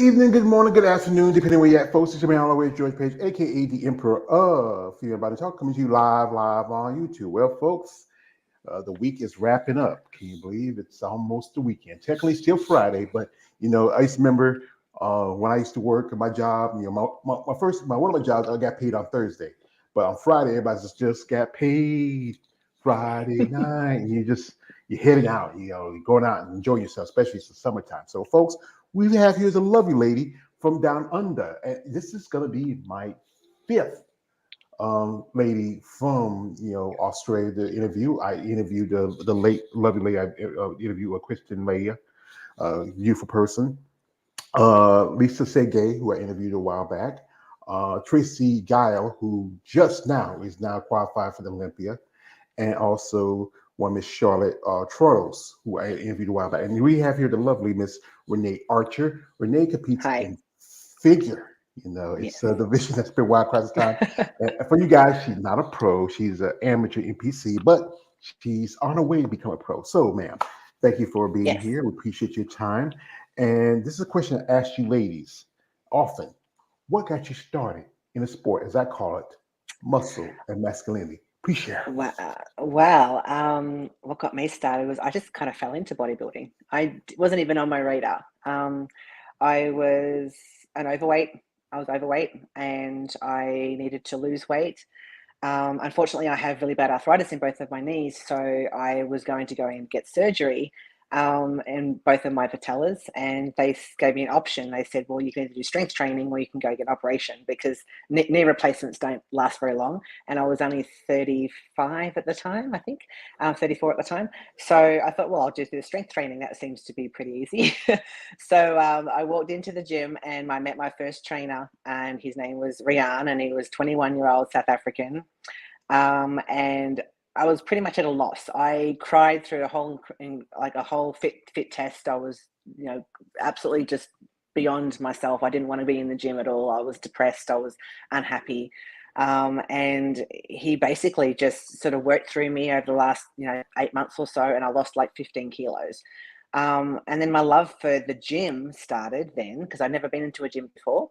evening, good morning, good afternoon, depending where you're at, folks. It's your man, always George Page, aka the Emperor of Female Body Talk, coming to you live on YouTube. Well, folks, the week is wrapping up. Can you believe it's almost the weekend? Technically, still Friday, but I used to remember when I used to work at my job. My one of my jobs, I got paid on Thursday, but on Friday, everybody just got paid Friday night, and you're heading out. You're going out and enjoying yourself, especially it's the summertime. So, folks, we have here's a lovely lady from down under, and this is going to be my fifth lady from Australia to interview. I interviewed the late lovely lady. I interviewed a Christian lady, beautiful person. Lisa Segay, who I interviewed a while back. Tracy Guile, who just now is now qualified for the Olympia, and also one Miss Charlotte Trottles, who I interviewed a while back. And we have here the lovely Miss Renee Archer. Renee competes Hi. in figure. It's a division that's been wide across the time. And for you guys, she's not a pro. She's an amateur NPC, but she's on her way to become a pro. So, ma'am, thank you for being Yes. here. We appreciate your time. And this is a question I ask you ladies often. What got you started in a sport, as I call it, muscle and masculinity? Please share. What got me started was I just kind of fell into bodybuilding. Wasn't even on my radar. I was overweight. I was overweight and I needed to lose weight. Unfortunately, I have really bad arthritis in both of my knees, so I was going to go and get surgery in both of my patellas, and they gave me an option. They said, well, you can either do strength training or you can go get an operation, because knee replacements don't last very long. And I was only 35 at the time, I think, 34 at the time. So I thought, well, I'll just do the strength training. That seems to be pretty easy. So I walked into the gym and I met my first trainer, and his name was Rian, and he was 21-year-old South African. And I was pretty much at a loss. I cried through a whole fit test. I was, absolutely just beyond myself. I didn't want to be in the gym at all. I was depressed. I was unhappy. And he basically just sort of worked through me over the last, 8 months or so, and I lost like 15 kilos. And then my love for the gym started then, because I'd never been into a gym before.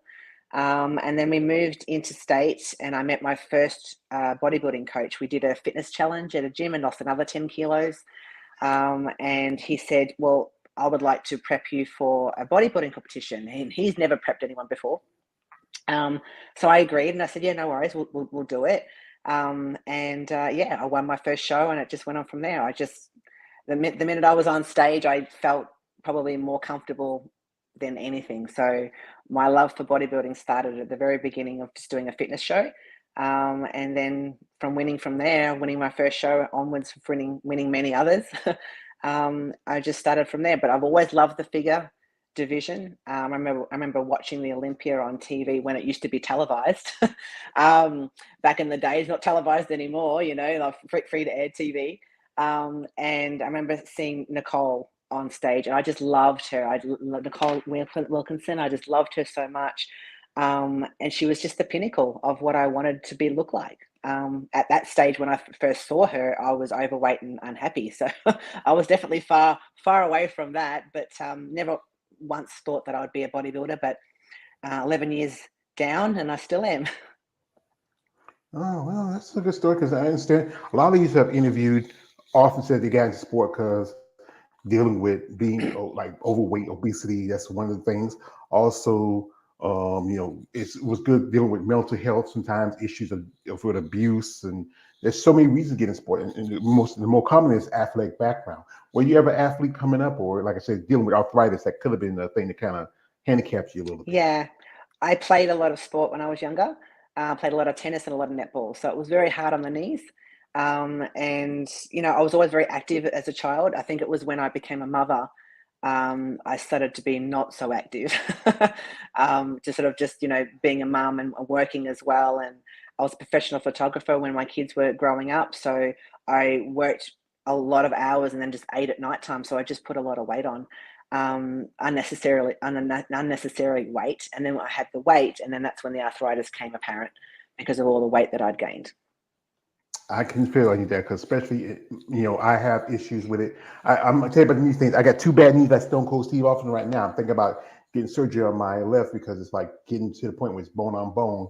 And then we moved interstate, and I met my first bodybuilding coach. We did a fitness challenge at a gym and lost another 10 kilos. And he said, well, I would like to prep you for a bodybuilding competition. And he's never prepped anyone before. So I agreed, and I said, yeah, no worries, we'll do it. I won my first show, and it just went on from there. The minute I was on stage, I felt probably more comfortable than anything. So my love for bodybuilding started at the very beginning of just doing a fitness show. And then winning my first show onwards, winning many others. I just started from there, but I've always loved the figure division. I remember watching the Olympia on TV when it used to be televised. Back in the days, not televised anymore, like free to air TV. And I remember seeing Nicole on stage, and I just loved her. Nicole Wilkinson. I just loved her so much. And she was just the pinnacle of what I wanted to look like. At that stage, when I first saw her, I was overweight and unhappy. So I was definitely far away from that, but never once thought that I would be a bodybuilder. But 11 years down, and I still am. Oh, well, that's a good story, because I understand a lot of these have interviewed often said they got into sport because dealing with being like overweight, obesity. That's one of the things. Also, it was good dealing with mental health, sometimes issues with abuse, and there's so many reasons to get in sport. And the more common is athletic background. Were you ever athlete coming up, or like I said, dealing with arthritis? That could have been the thing that kind of handicaps you a little bit. Yeah, I played a lot of sport when I was younger. Played a lot of tennis and a lot of netball, so it was very hard on the knees. And I was always very active as a child. I think it was when I became a mother, I started to be not so active. Just being a mum and working as well. And I was a professional photographer when my kids were growing up, so I worked a lot of hours and then just ate at nighttime. So I just put a lot of weight on, unnecessarily weight. And then I had the weight, and then that's when the arthritis came apparent because of all the weight that I'd gained. I can feel like that, because especially, I have issues with it. I'm gonna tell you about the knee things. I got two bad knees like Stone Cold Steve Austin right now. I'm thinking about getting surgery on my left because it's like getting to the point where it's bone on bone,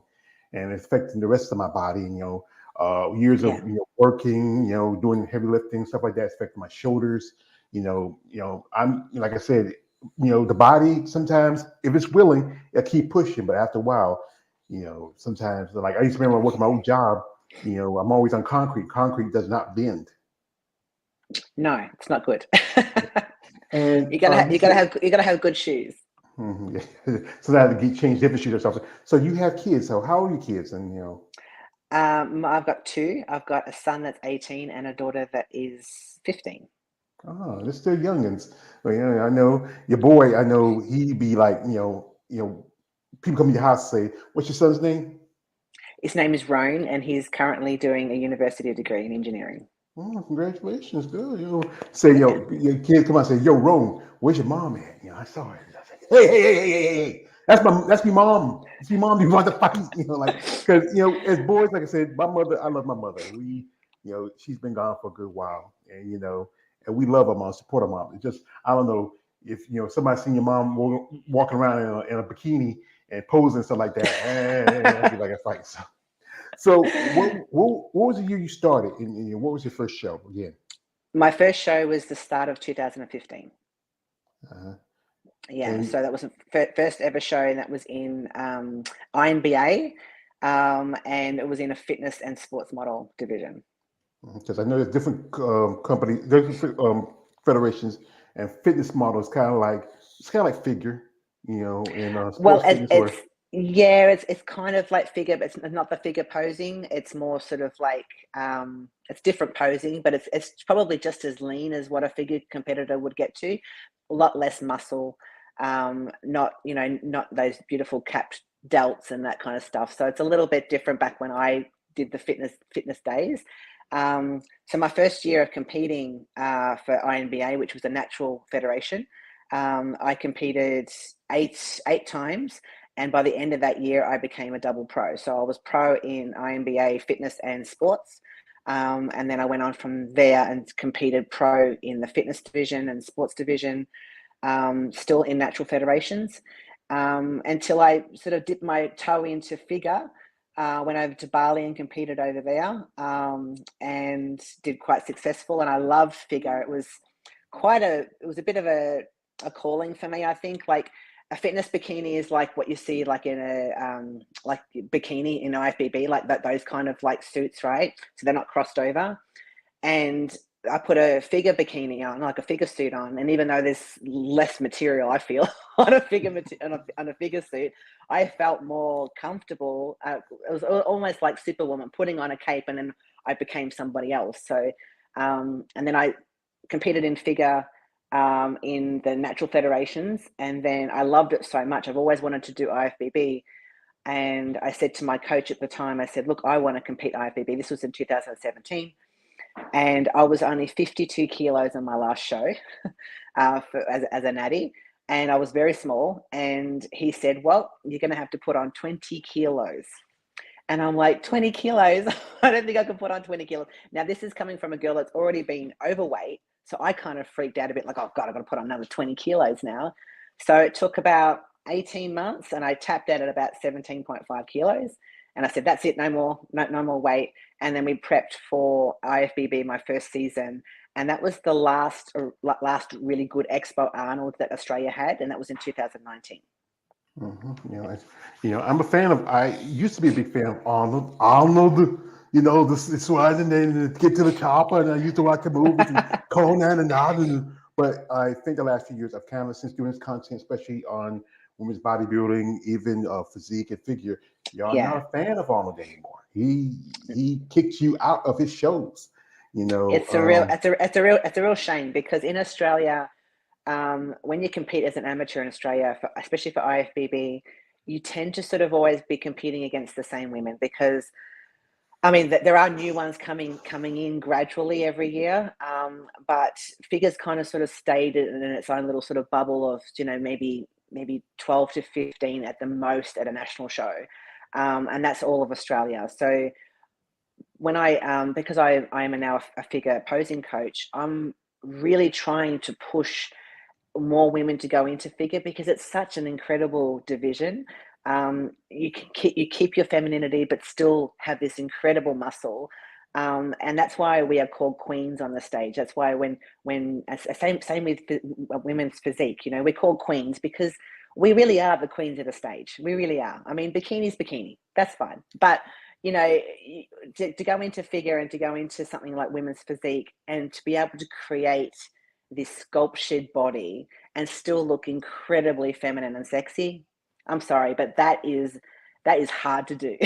and it's affecting the rest of my body. And years of Yeah. working, doing heavy lifting stuff like that, it's affecting my shoulders. I'm like I said, the body sometimes, if it's willing, it'll keep pushing, but after a while, sometimes like I used to remember working my old job. I'm always on concrete. Concrete does not bend. No, it's not good. And You gotta have good shoes. mhm, so I had to change different shoes or something. So you have kids. So how old are your kids? And I've got two. I've got a son that's 18 and a daughter that is 15. they're still youngins. But I know your boy. I know he'd be like, people come to your house and say, "What's your son's name?" His name is Roan, and he's currently doing a university degree in engineering. Oh, congratulations, good. Say, Yeah. your kids come out and say, "Yo, Rome, where's your mom at?" I saw her. I said, hey, that's me mom. It's me mom. You want to fight? Like, because as boys, like I said, my mother, I love my mother. She's been gone for a good while, and we love our mom, support our mom. It's just, I don't know if somebody seen your mom walking around in a bikini and posing and stuff like that. I'd be like a fight. So what was the year you started? And what was your first show again? My first show was the start of 2015. Uh-huh. Yeah, And so that was the first ever show, and that was in INBA, and it was in a fitness and sports model division. because I know there's different companies, there's different federations, and fitness models it's kind of like figure, in Well, sports fitness or. yeah, it's kind of like figure, but it's not the figure posing. It's more sort of like it's different posing, but it's probably just as lean as what a figure competitor would get to. A lot less muscle, not those beautiful capped delts and that kind of stuff. So it's a little bit different back when I did the fitness days. So my first year of competing for INBA, which was a natural federation, I competed eight times, and by the end of that year, I became a double pro. So I was pro in INBA fitness and sports, and then I went on from there and competed pro in the fitness division and sports division, still in natural federations, until I sort of dipped my toe into figure. Went over to Bali and competed over there, and did quite successful. And I loved figure. It was a bit of a calling for me. I think like a fitness bikini is like what you see like in a like bikini in IFBB, like those kind of like suits, right? So they're not crossed over. And I put a figure bikini on, like a figure suit on, and even though there's less material, I feel on a on a figure suit, I felt more comfortable. It was almost like Superwoman putting on a cape, and then I became somebody else. So, and then I competed in figure in the natural federations, and then I loved it so much. I've always wanted to do IFBB, and I said to my coach at the time, I said, "Look, I want to compete IFBB." This was in 2017. And I was only 52 kilos on my last show as a natty, and I was very small. And he said, "Well, you're going to have to put on 20 kilos." And I'm like, 20 kilos? I don't think I can put on 20 kilos. Now, this is coming from a girl that's already been overweight. So I kind of freaked out a bit like, oh God, I've got to put on another 20 kilos now. So it took about 18 months, and I tapped out at about 17.5 kilos. And I said, that's it, no more, no more weight. And then we prepped for IFBB my first season. And that was the last really good Expo Arnold that Australia had. And that was in 2019. I'm a fan of. I used to be a big fan of Arnold. Arnold, the sliding and get to the chopper, and I used to watch the movies and Conan and Arnold. But I think the last few years, I've kind of since doing this content, especially on women's bodybuilding, even physique and figure. I'm not Yeah. a fan of Arnold anymore. He kicks you out of his shows. It's a real shame, because in Australia, when you compete as an amateur in Australia, especially for IFBB, you tend to sort of always be competing against the same women, because I mean there are new ones coming in gradually every year, but figures kind of sort of stayed in its own little sort of bubble of maybe 12 to 15 at the most at a national show, and that's all of Australia. So when because I am now a figure posing coach, I'm really trying to push more women to go into figure because it's such an incredible division. You keep your femininity, but still have this incredible muscle. And that's why we are called queens on the stage. That's why when same with women's physique, you know, we're called queens because we really are the queens of the stage. We really are. I mean, bikini's bikini. That's fine. But, you know, to go into figure and to go into something like women's physique and to be able to create this sculptured body and still look incredibly feminine and sexy. I'm sorry, but that is hard to do.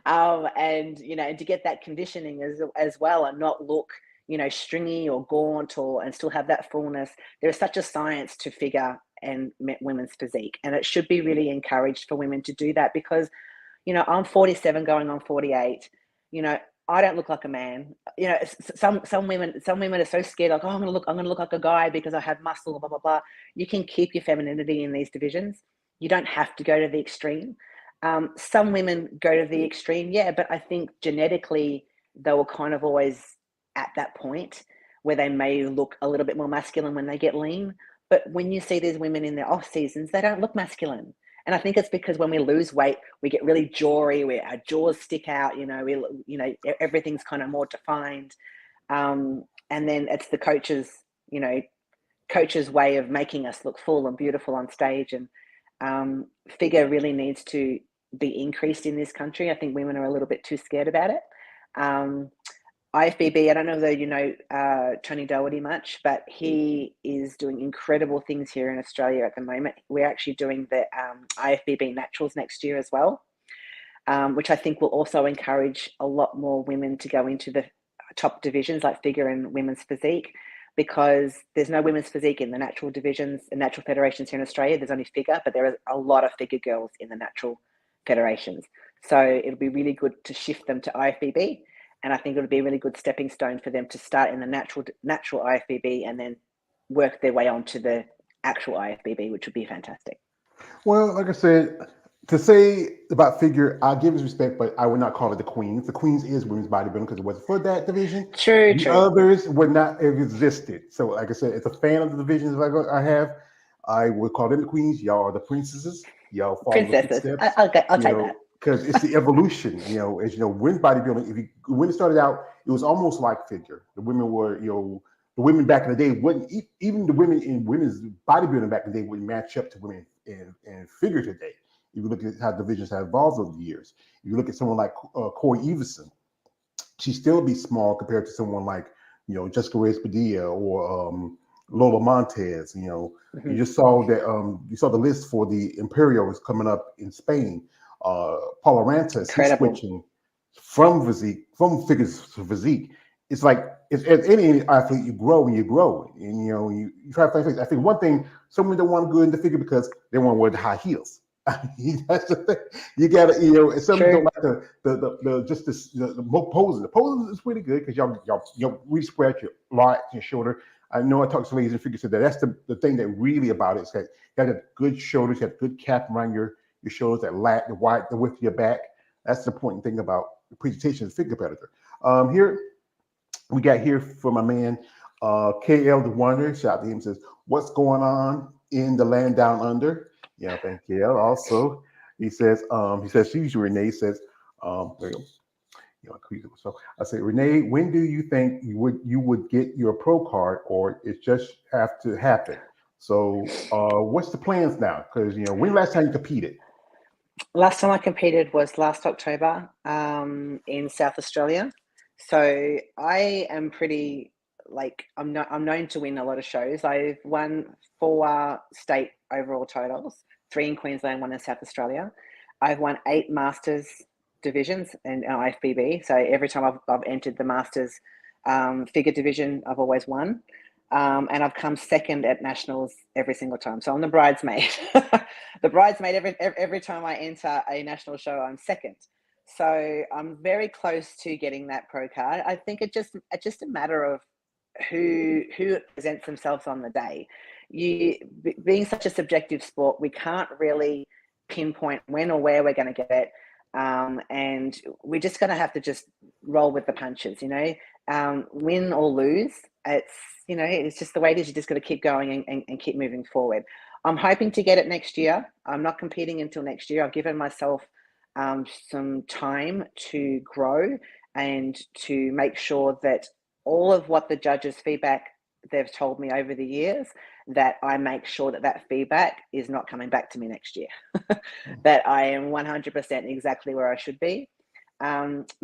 And, you know, and to get that conditioning as well and not look, you know, stringy or gaunt and still have that fullness. There is such a science to figure and women's physique. And it should be really encouraged for women to do that because, you know, I'm 47 going on 48, you know, I don't look like a man. You know, some women are so scared, like, oh, I'm gonna look like a guy because I have muscle, blah, blah, blah. You can keep your femininity in these divisions. You don't have to go to the extreme. Some women go to the extreme, yeah, but I think genetically they were kind of always at that point where they may look a little bit more masculine when they get lean. But when you see these women in their off seasons, they don't look masculine. And I think it's because when we lose weight, we get really jawy, our jaws stick out, you know, everything's kind of more defined. And then it's the coach's way of making us look full and beautiful on stage. And figure really needs to be increased in this country. I think women are a little bit too scared about it. IFBB, I don't know whether you know Tony Doherty much, but he is doing incredible things here in Australia at the moment. We're actually doing the IFBB Naturals next year as well, which I think will also encourage a lot more women to go into the top divisions like figure and women's physique, because there's no women's physique in the natural divisions and natural federations here in Australia. There's only figure, but there are a lot of figure girls in the natural federations. So it'll be really good to shift them to IFBB. And I think it would be a really good stepping stone for them to start in the natural IFBB and then work their way on to the actual IFBB, which would be fantastic. Well, like I said, to say about figure, I give it respect, but I would not call it the Queens. The Queens is women's bodybuilding because it wasn't for that division. True. Others would not have existed. So, like I said, as a fan of the divisions I have, I would call them the Queens. Y'all are the princesses. Y'all follow the footsteps. I'll take that. Because it's the evolution, you know, as you know, women's bodybuilding, when it started out, it was almost like figure. The women were, you know, the women back in the day wouldn't, even the women in women's bodybuilding back in the day wouldn't match up to women in figure today. If you look at how divisions have evolved over the years, if you look at someone like Corey Everson, she'd still be small compared to someone like, you know, Jessica Reyes Padilla or Lola Montez. You know, you just saw that you saw the list for the Imperial is coming up in Spain. Paula Rantas, he's switching from figures to physique. It's like as any athlete, you grow and you grow, and you know you try to find things. I think one thing, some women don't want to go into figure because they want to wear the high heels. That's the thing. You gotta, you know, and some don't like the posing. The posing is pretty good because y'all really spread your lat, your shoulder. I know I talked to ladies in figure said that that's the thing that really about it is that you got good shoulders, you have good cap around your shoulders, that lat, the width of your back. That's the important thing about the presentation as a figure competitor. Here we got here for my man KL the Wonder. Shout out to him. Says, what's going on in the land down under? Yeah, thank you. Also, he says she's Renee says, there you go. So I say, Renee, when do you think you would get your pro card, or it just have to happen? So what's the plans now? Because you know, when last time you competed? Last time I competed was last October in South Australia. So I am pretty I'm known to win a lot of shows. I've won 4 state overall titles, 3 in Queensland, 1 in South Australia. I've won 8 Masters divisions in IFBB. So every time I've entered the Masters figure division, I've always won. And I've come second at nationals every single time. So I'm the bridesmaid. The bridesmaid every time I enter a national show, I'm second. So I'm very close to getting that pro card. I think it's just a matter of who presents themselves on the day. Being such a subjective sport, we can't really pinpoint when or where we're going to get it. And we're just going to have to just roll with the punches, win or lose. It's just the way it is. You just got to keep going and keep moving forward. I'm hoping to get it next year. I'm not competing until next year. I've given myself some time to grow and to make sure that all of what the judges' feedback they've told me over the years, that I make sure that feedback is not coming back to me next year, that I am 100% exactly where I should be.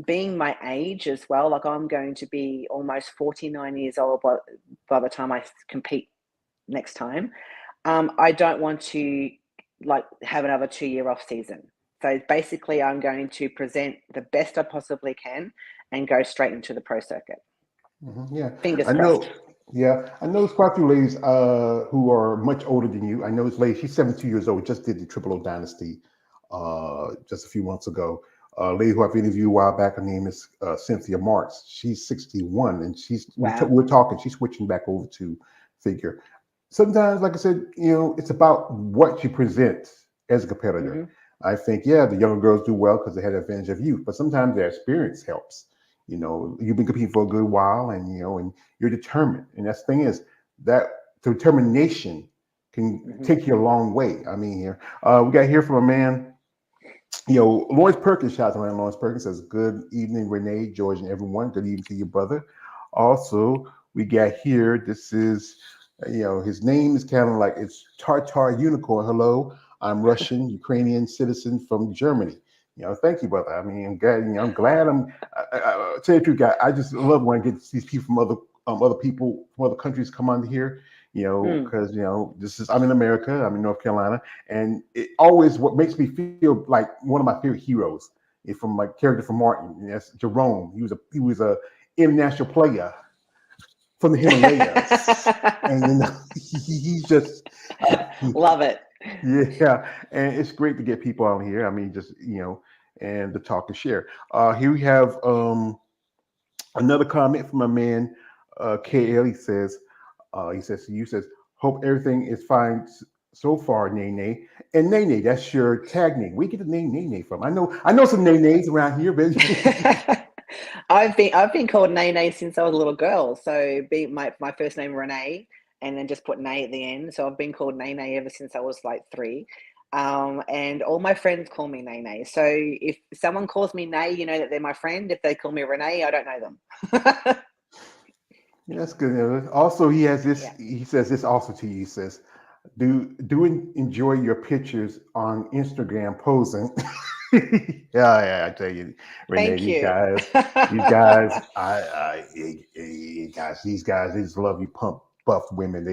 Being my age as well, like I'm going to be almost 49 years old by the time I compete next time. I don't want to have another 2-year off season. So basically I'm going to present the best I possibly can and go straight into the pro circuit. Yeah. Fingers I crossed. know. Yeah. I know there's quite a few ladies who are much older than you. I know this lady, she's 72 years old, just did the Triple O Dynasty just a few months ago. A lady who I've interviewed a while back, her name is Cynthia Marks. She's 61 and Wow. we're talking, she's switching back over to figure. Sometimes, like I said, it's about what you present as a competitor. Mm-hmm. I think, the younger girls do well because they had the advantage of youth, but sometimes their experience helps. You've been competing for a good while, and and you're determined. And that's the thing is that determination can take you a long way. I mean, here we got to hear from a man. Lawrence Perkins, shout out to Lawrence Perkins, says, "Good evening, Renee, George, and everyone. Good evening to your brother." Also, we got here. This is, his name is kind of like it's Tartar Unicorn. Hello, I'm Russian Ukrainian citizen from Germany. Thank you, brother. I mean, I'm glad. I tell you the truth, guy. I just love when I get these people from other people from other countries come on here. Because I'm in America. I'm in North Carolina, and it always what makes me feel like one of my favorite heroes is from my character from Martin. And that's Jerome. He was a international player from the Himalayas, and he's just love it. Yeah, and it's great to get people out here. I mean, just and to talk and share. Here we have another comment from a man, KL. He says, you says, hope everything is fine so far, Nene. And Nene, that's your tag name. Where you get the name Nene from? I know some Nenes around here, but I've been called Nene since I was a little girl. So my first name Renee, and then just put Nay at the end. So I've been called Nene ever since I was like 3. And all my friends call me Nene. So if someone calls me Nay, you know that they're my friend. If they call me Renee, I don't know them. Yeah, that's good. Also, he has this. Yeah. He says this also to you. He says, "Do enjoy your pictures on Instagram posing." I tell you, Renee, Thank these you. guys, these guys, they just love you, pump buff women.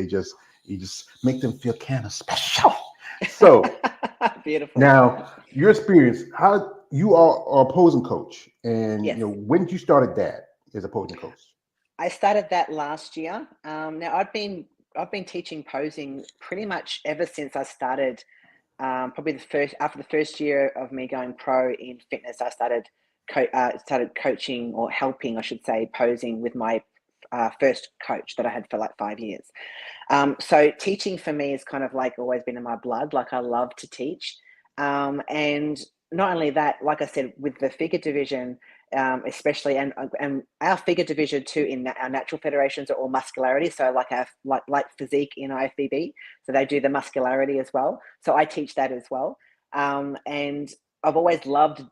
You just make them feel kind of special. So beautiful. now, your experience, how you are a posing coach, and Yes. when did you started that as a posing coach? I started that last year. Now I've been teaching posing pretty much ever since I started. Probably after the first year of me going pro in fitness, I started coaching, or helping, I should say, posing with my first coach that I had for like 5 years. So teaching for me is kind of like always been in my blood. Like I love to teach, and not only that, like I said, with the figure division, especially, and our figure division too in our natural federations are all muscularity. So like our like physique in IFBB, so they do the muscularity as well. So I teach that as well, and I've always loved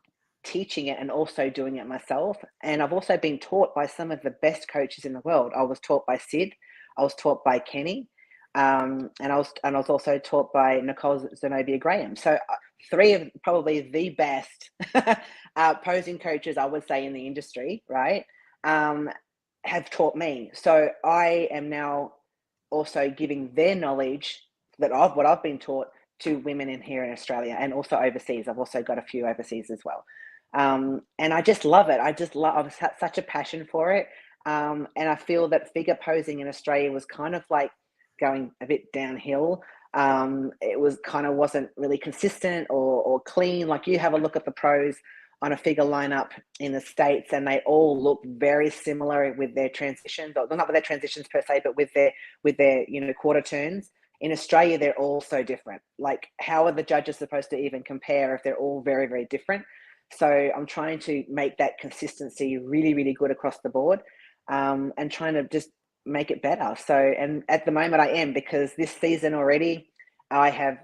teaching it and also doing it myself. And I've also been taught by some of the best coaches in the world. I was taught by Sid. I was taught by Kenny. And I was also taught by Nicole Zenobia Graham. So 3 of probably the best posing coaches, I would say, in the industry, right, have taught me. So I am now also giving their knowledge what I've been taught to women in here in Australia, and also overseas. I've also got a few overseas as well. And I just love it. I've had such a passion for it. And I feel that figure posing in Australia was kind of like going a bit downhill. It wasn't really consistent or clean. Like you have a look at the pros on a figure lineup in the States, and they all look very similar with their transitions, or not with their transitions per se, but with their quarter turns. In Australia, they're all so different. Like, how are the judges supposed to even compare if they're all very, very different? So I'm trying to make that consistency really, really good across the board, and trying to just make it better. So, and at the moment I am, because this season already, I have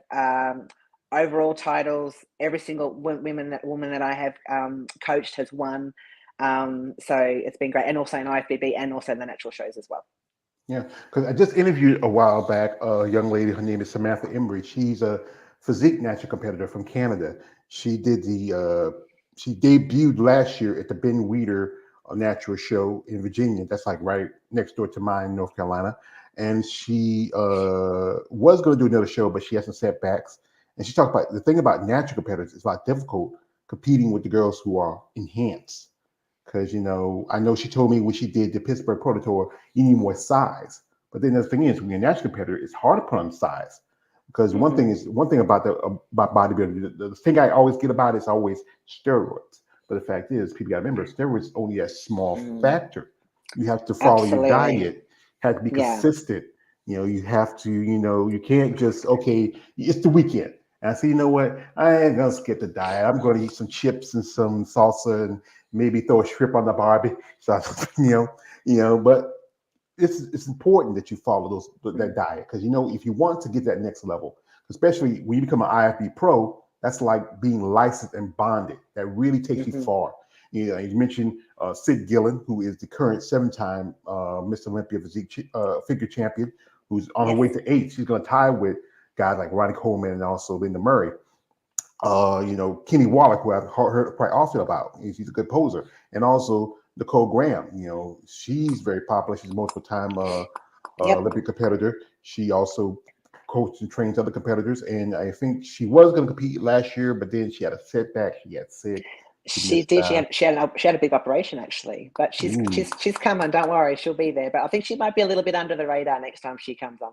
overall titles. Every single woman that I have coached has won. So it's been great, and also in IFBB and also the natural shows as well. Yeah, because I just interviewed a while back a young lady. Her name is Samantha Embry. She's a physique natural competitor from Canada. She did she debuted last year at the Ben Weider Natural Show in Virginia. That's like right next door to mine, North Carolina. And she was going to do another show, but she had some setbacks. And she talked about the thing about natural competitors. It's a lot difficult competing with the girls who are enhanced. Because, I know she told me when she did the Pittsburgh Pro Tour, you need more size. But then the thing is, when you're a natural competitor, it's hard to put on size. Because one thing about about bodybuilding, the thing I always get about is always steroids. But the fact is, people got to remember, steroids only a small factor. You have to follow your Absolutely. diet, have to be Yeah. consistent. You have to, you can't just, okay, it's the weekend. And I say, you know what? I ain't gonna skip the diet. I'm gonna eat some chips and some salsa and maybe throw a shrimp on the barbie. So but it's important that you follow that diet, because if you want to get that next level, especially when you become an IFB pro, that's like being licensed and bonded. That really takes you far. You mentioned Sid Gillen, who is the current 7-time Mr. Olympia physique figure champion, who's on her way to 8. She's going to tie with guys like Ronnie Coleman and also Linda Murray. Kenny Wallach, who I've heard quite often about. She's a good poser. And also Nicole Graham, she's very popular. She's a multiple-time Olympic competitor. She also coaches and trains other competitors. And I think she was going to compete last year, but then she had a setback. She got sick. She did. She had a big operation actually, but she's coming. Don't worry, she'll be there. But I think she might be a little bit under the radar next time she comes on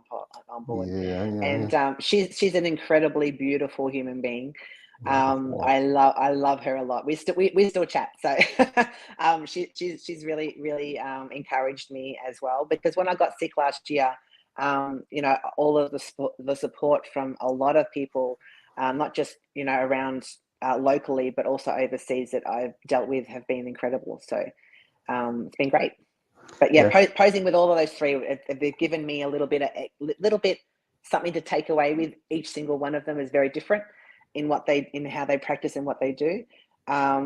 board. And she's an incredibly beautiful human being. I love her a lot. We still chat. So she's really encouraged me as well, because when I got sick last year, all of the support from a lot of people, not just around locally, but also overseas, that I've dealt with, have been incredible. So it's been great. But yeah, posing with all of those three, they've given me a little bit something to take away with. Each single one of them is very different in how they practice and what they do,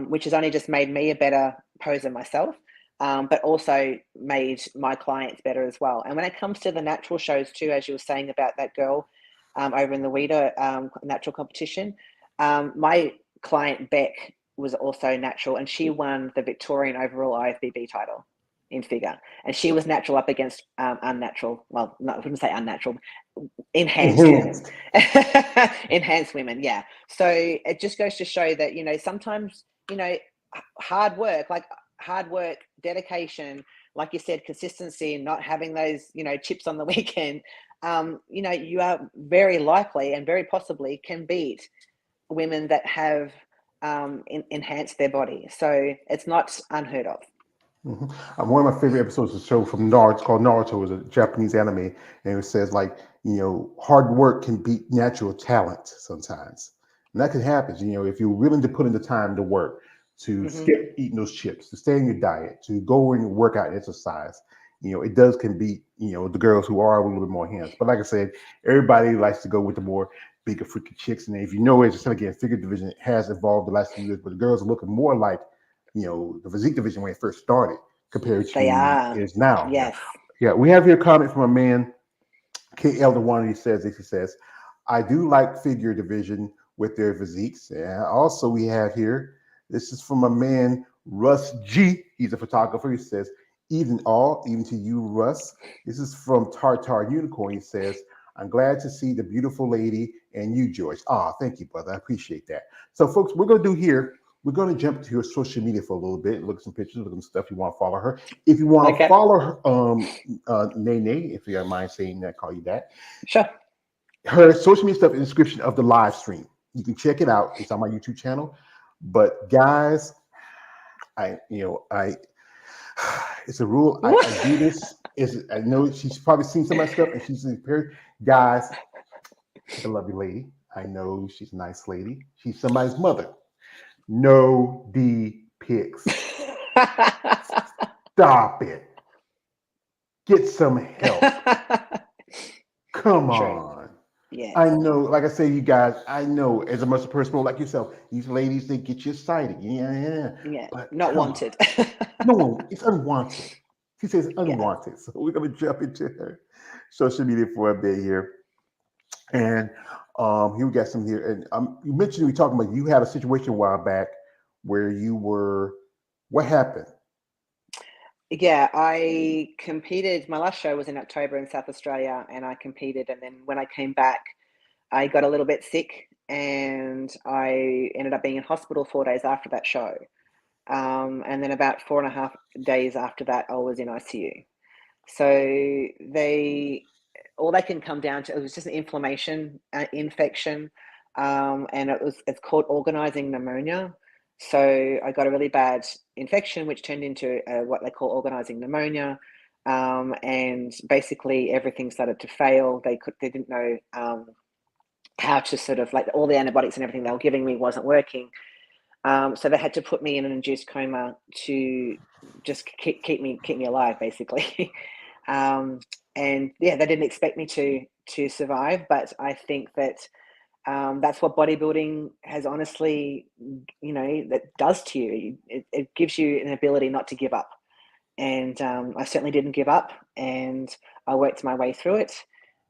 which has only just made me a better poser myself, but also made my clients better as well. And when it comes to the natural shows too, as you were saying about that girl over in the Weider natural competition, my client Beck was also natural, and she won the Victorian overall IFBB title in figure, and she was natural up against unnatural. Well, no, I wouldn't say unnatural, enhanced women. Enhanced women, yeah. So it just goes to show that sometimes hard work, dedication, like you said, consistency, not having those chips on the weekend. You are very likely and very possibly can beat women that have enhanced their body. So it's not unheard of. One of my favorite episodes of the show from Naruto, it's called Naruto, is a Japanese anime, and it says hard work can beat natural talent sometimes, and that can happen. If you're willing to put in the time to work, to skip eating those chips, to stay in your diet, to go and work out and exercise, it can beat the girls who are a little bit more hands. But like I said, everybody likes to go with the more bigger freaking chicks, and if it's just again, figure division has evolved the last few years, but the girls are looking more like the physique division when it first started compared to is now. Yes. Yeah. We have here a comment from a man, K. Elder One. He says, I do like figure division with their physiques. And also we have here, this is from a man, Russ G. He's a photographer. He says, even to you, Russ. This is from Tartar Unicorn. He says, I'm glad to see the beautiful lady and you, George. Thank you, brother. I appreciate that. So, folks, we're going to do here, we're going to jump to her social media for a little bit, look at some pictures, look at some stuff. You want to follow her. If you want to follow her, Nene, if you don't mind saying that, call you that. Sure. Her social media stuff in the description of the live stream. You can check it out. It's on my YouTube channel. But guys, it's a rule. I do this. I know she's probably seen some of my stuff, and she's prepared. Guys, she's a lovely lady. I know she's a nice lady. She's somebody's mother. No D pics. Stop it. Get some help. Come True. on. Yes. I know, like I say, you guys, I know as a muscle person like yourself, these ladies, they get you excited. Yeah. Yeah. But Not come on. wanted. No one, it's unwanted. She says Yeah. unwanted. So we're going to jump into her social media for a bit here. And here we got some here. And you mentioned we talking about you had a situation a while back where you were, what happened? Yeah, I competed. My last show was in October in South Australia, and I competed. And then when I came back, I got a little bit sick, and I ended up being in hospital 4 days after that show. And then about 4.5 days after that, I was in ICU. So all they can come down to, it was just an inflammation infection, and it's called organizing pneumonia. So I got a really bad infection, which turned into what they call organizing pneumonia, and basically everything started to fail. They didn't know how to sort of, like, all the antibiotics and everything they were giving me wasn't working. So they had to put me in an induced coma to just keep me alive, basically. um, and yeah, they didn't expect me to survive, but I think that that's what bodybuilding has honestly, that does to you. It gives you an ability not to give up, and I certainly didn't give up, and I worked my way through it,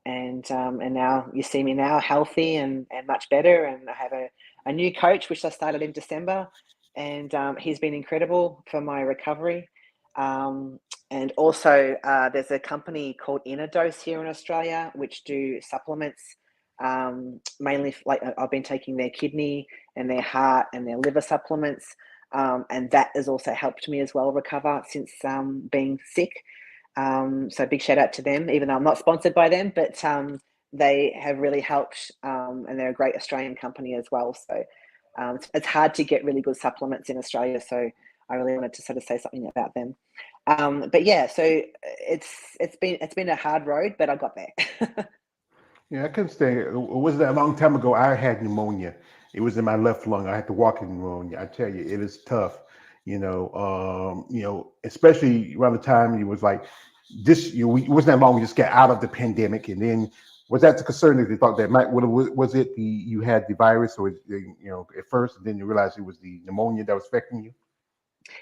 and now you see me now healthy and much better, and I have a new coach which I started in December, and he's been incredible for my recovery. Um, and also, there's a company called Inner Dose here in Australia which do supplements. Mainly, like, I've been taking their kidney and their heart and their liver supplements, and that has also helped me as well recover since being sick. So big shout out to them, even though I'm not sponsored by them, but they have really helped, and they're a great Australian company as well. So it's hard to get really good supplements in Australia, so I really wanted to sort of say something about them. But yeah, so it's been a hard road, but I got there. Yeah, I couldn't stay. It wasn't that long time ago. I had pneumonia. It was in my left lung. I had to walk in pneumonia. I tell you, it is tough. Especially around the time it was like this. It wasn't that long. We just got out of the pandemic, and then was that the concern that they thought that might? Was it you had the virus, or at first, and then you realized it was the pneumonia that was affecting you?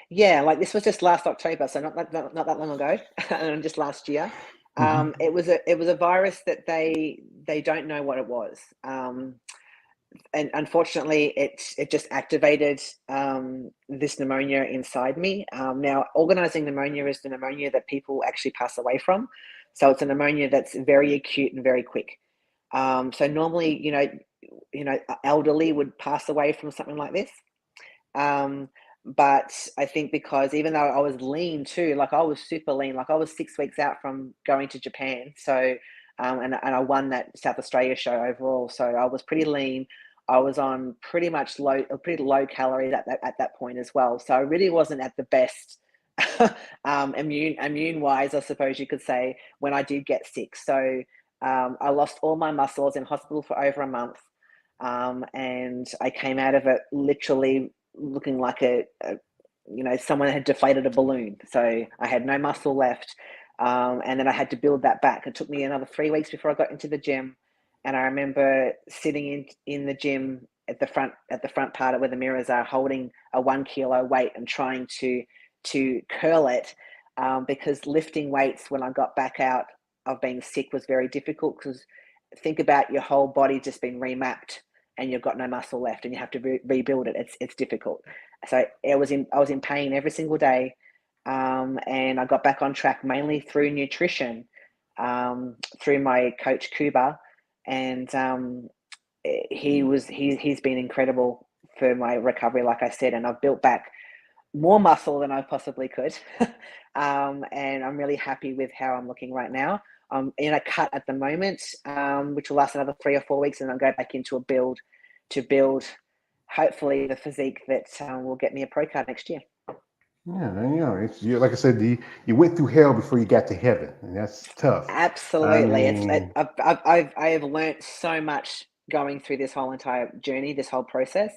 Yeah, like, this was just last October, so not that long ago, and just last year. Hmm. It was a virus that they don't know what it was. And unfortunately, it just activated this pneumonia inside me. Now, organizing pneumonia is the pneumonia that people actually pass away from. So it's a pneumonia that's very acute and very quick. So normally, elderly would pass away from something like this. Um, but I think because even though I was lean too, like, I was super lean, like, I was 6 weeks out from going to Japan. So, and I won that South Australia show overall. So I was pretty lean. I was on pretty low calories at that point as well. So I really wasn't at the best immune wise, I suppose you could say, when I did get sick. So I lost all my muscles in hospital for over a month. And I came out of it literally looking like someone had deflated a balloon. So I had no muscle left, and then I had to build that back. It took me another 3 weeks before I got into the gym, and I remember sitting in the gym at the front part of where the mirrors are, holding a 1 kilo weight and trying to curl it, because lifting weights when I got back out of being sick was very difficult, because think about your whole body just being remapped and you've got no muscle left and you have to rebuild it. It's difficult. So I was in pain every single day, and I got back on track mainly through nutrition, through my coach Kuba, and he's been incredible for my recovery, like I said, and I've built back more muscle than I possibly could. And I'm really happy with how I'm looking right now. I'm in a cut at the moment, which will last another 3 or 4 weeks, and I'll go back into a build to build, hopefully, the physique that will get me a pro card next year. Yeah, and, it's like I said, you went through hell before you got to heaven, and that's tough. I Absolutely, mean, I have learned so much going through this whole entire journey, this whole process.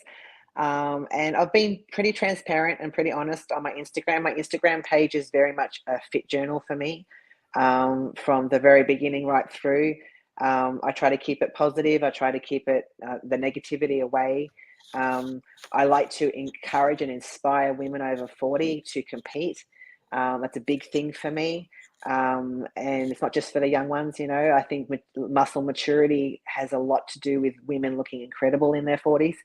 And I've been pretty transparent and pretty honest on my Instagram. My Instagram page is very much a fit journal for me, from the very beginning right through. I try to keep it positive. I try to keep it the negativity away. I like to encourage and inspire women over 40 to compete. That's a big thing for me. And it's not just for the young ones, I think muscle maturity has a lot to do with women looking incredible in their 40s.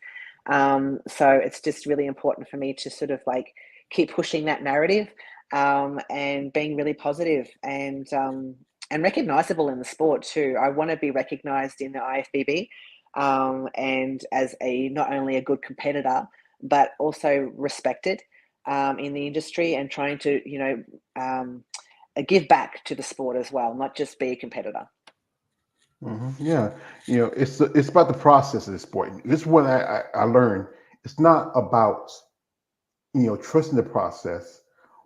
So it's just really important for me to sort of like keep pushing that narrative, and being really positive and recognizable in the sport too. I want to be recognized in the IFBB, and as not only a good competitor, but also respected in the industry, and trying to, give back to the sport as well, not just be a competitor. Yeah, it's about the process of the sport. This is what I learned. It's not about trusting the process.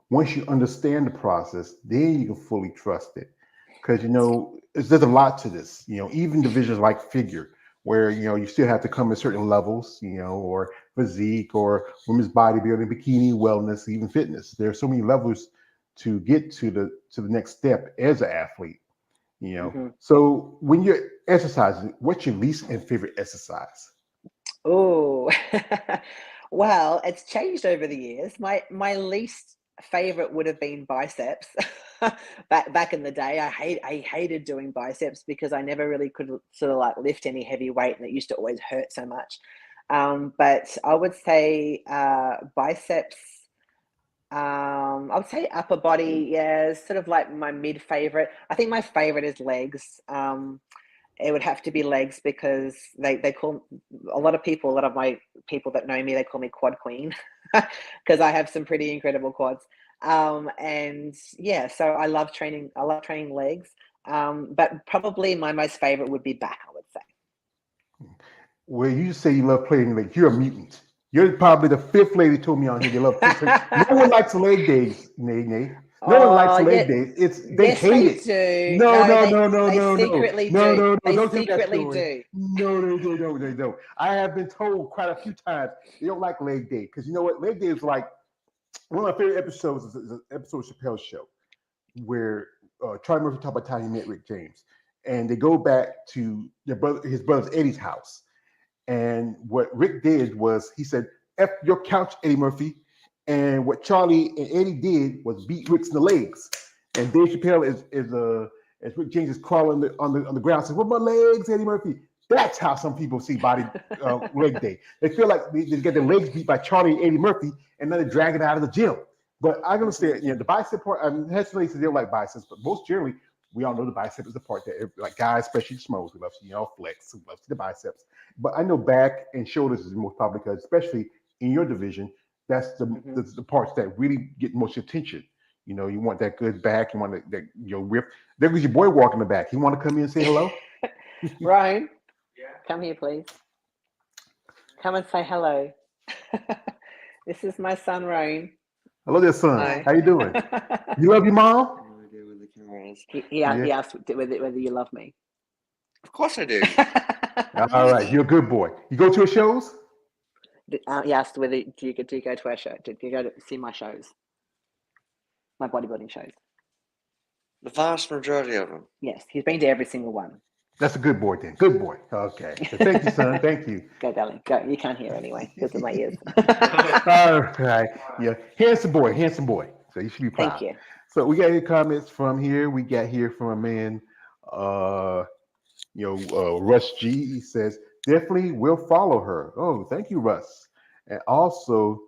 Once you understand the process, then you can fully trust it. Because there's a lot to this. Even divisions like figure, where you still have to come at certain levels, or physique, or women's bodybuilding, bikini, wellness, even fitness. There are so many levels to get to the next step as an athlete. So when you're exercising, what's your least and favorite exercise? Oh, well, it's changed over the years. My least favorite would have been biceps. Back in the day, I hated doing biceps because I never really could sort of like lift any heavy weight, and it used to always hurt so much. But I would say biceps. I would say upper body, yeah, is sort of like my mid favorite. I think my favorite is legs. It would have to be legs because they call a lot of my people that know me, they call me quad queen because I have some pretty incredible quads. And yeah, so I love training legs. But probably my most favorite would be back, I would say. Well, you say you love playing legs. You're a mutant. You're probably the fifth lady told me on here you love playing. No one likes leg days, Nay. No one likes leg days. They yes, hate they it. do. No, No, no, they no, no, they no, no, secretly no, do. no, no. They Don't tell me that secretly story. do. No, they don't. I have been told quite a few times they don't like leg day because you know what? Leg day is like one of my favorite episodes is an episode of Chappelle's Show where Charlie Murphy talked about how he met Rick James, and they go back to his brother's Eddie's house. And what Rick did was he said, F your couch, Eddie Murphy. And what Charlie and Eddie did was beat Rick's in the legs. And Dave Chappelle as Rick James is crawling on the ground, says, "What my legs, Eddie Murphy?" That's how some people see body leg day. They feel like they get their legs beat by Charlie and Eddie Murphy, and then they drag it out of the gym. But I'm gonna say, the bicep part. I mean, has they don't like biceps, but most generally, we all know the bicep is the part that, like guys, especially smokes, we love to flex, we love to see the biceps. But I know back and shoulders is the most popular because, especially in your division, that's the parts that really get most attention. You want that good back. You want that rip. There goes your boy walking the back. You want to come in and say hello? Ryan, come here, please. Come and say hello. This is my son, Ryan. Hello there, son. Hi. How you doing? You love your mom? He asked whether you love me. Of course I do. All right, you're a good boy. You go to his shows? He asked whether do you go to our show? Do you go to see my shows? My bodybuilding shows. The vast majority of them. Yes, he's been to every single one. That's a good boy then. Good boy. Okay. So thank you, son. Thank you. Go, darling. Go. You can't hear anyway because of my ears. All right. Yeah. Handsome boy. So you should be proud. Thank you. So we got any comments from here. We got here from a man, Russ G. He says, definitely will follow her. Oh, thank you, Russ. And also,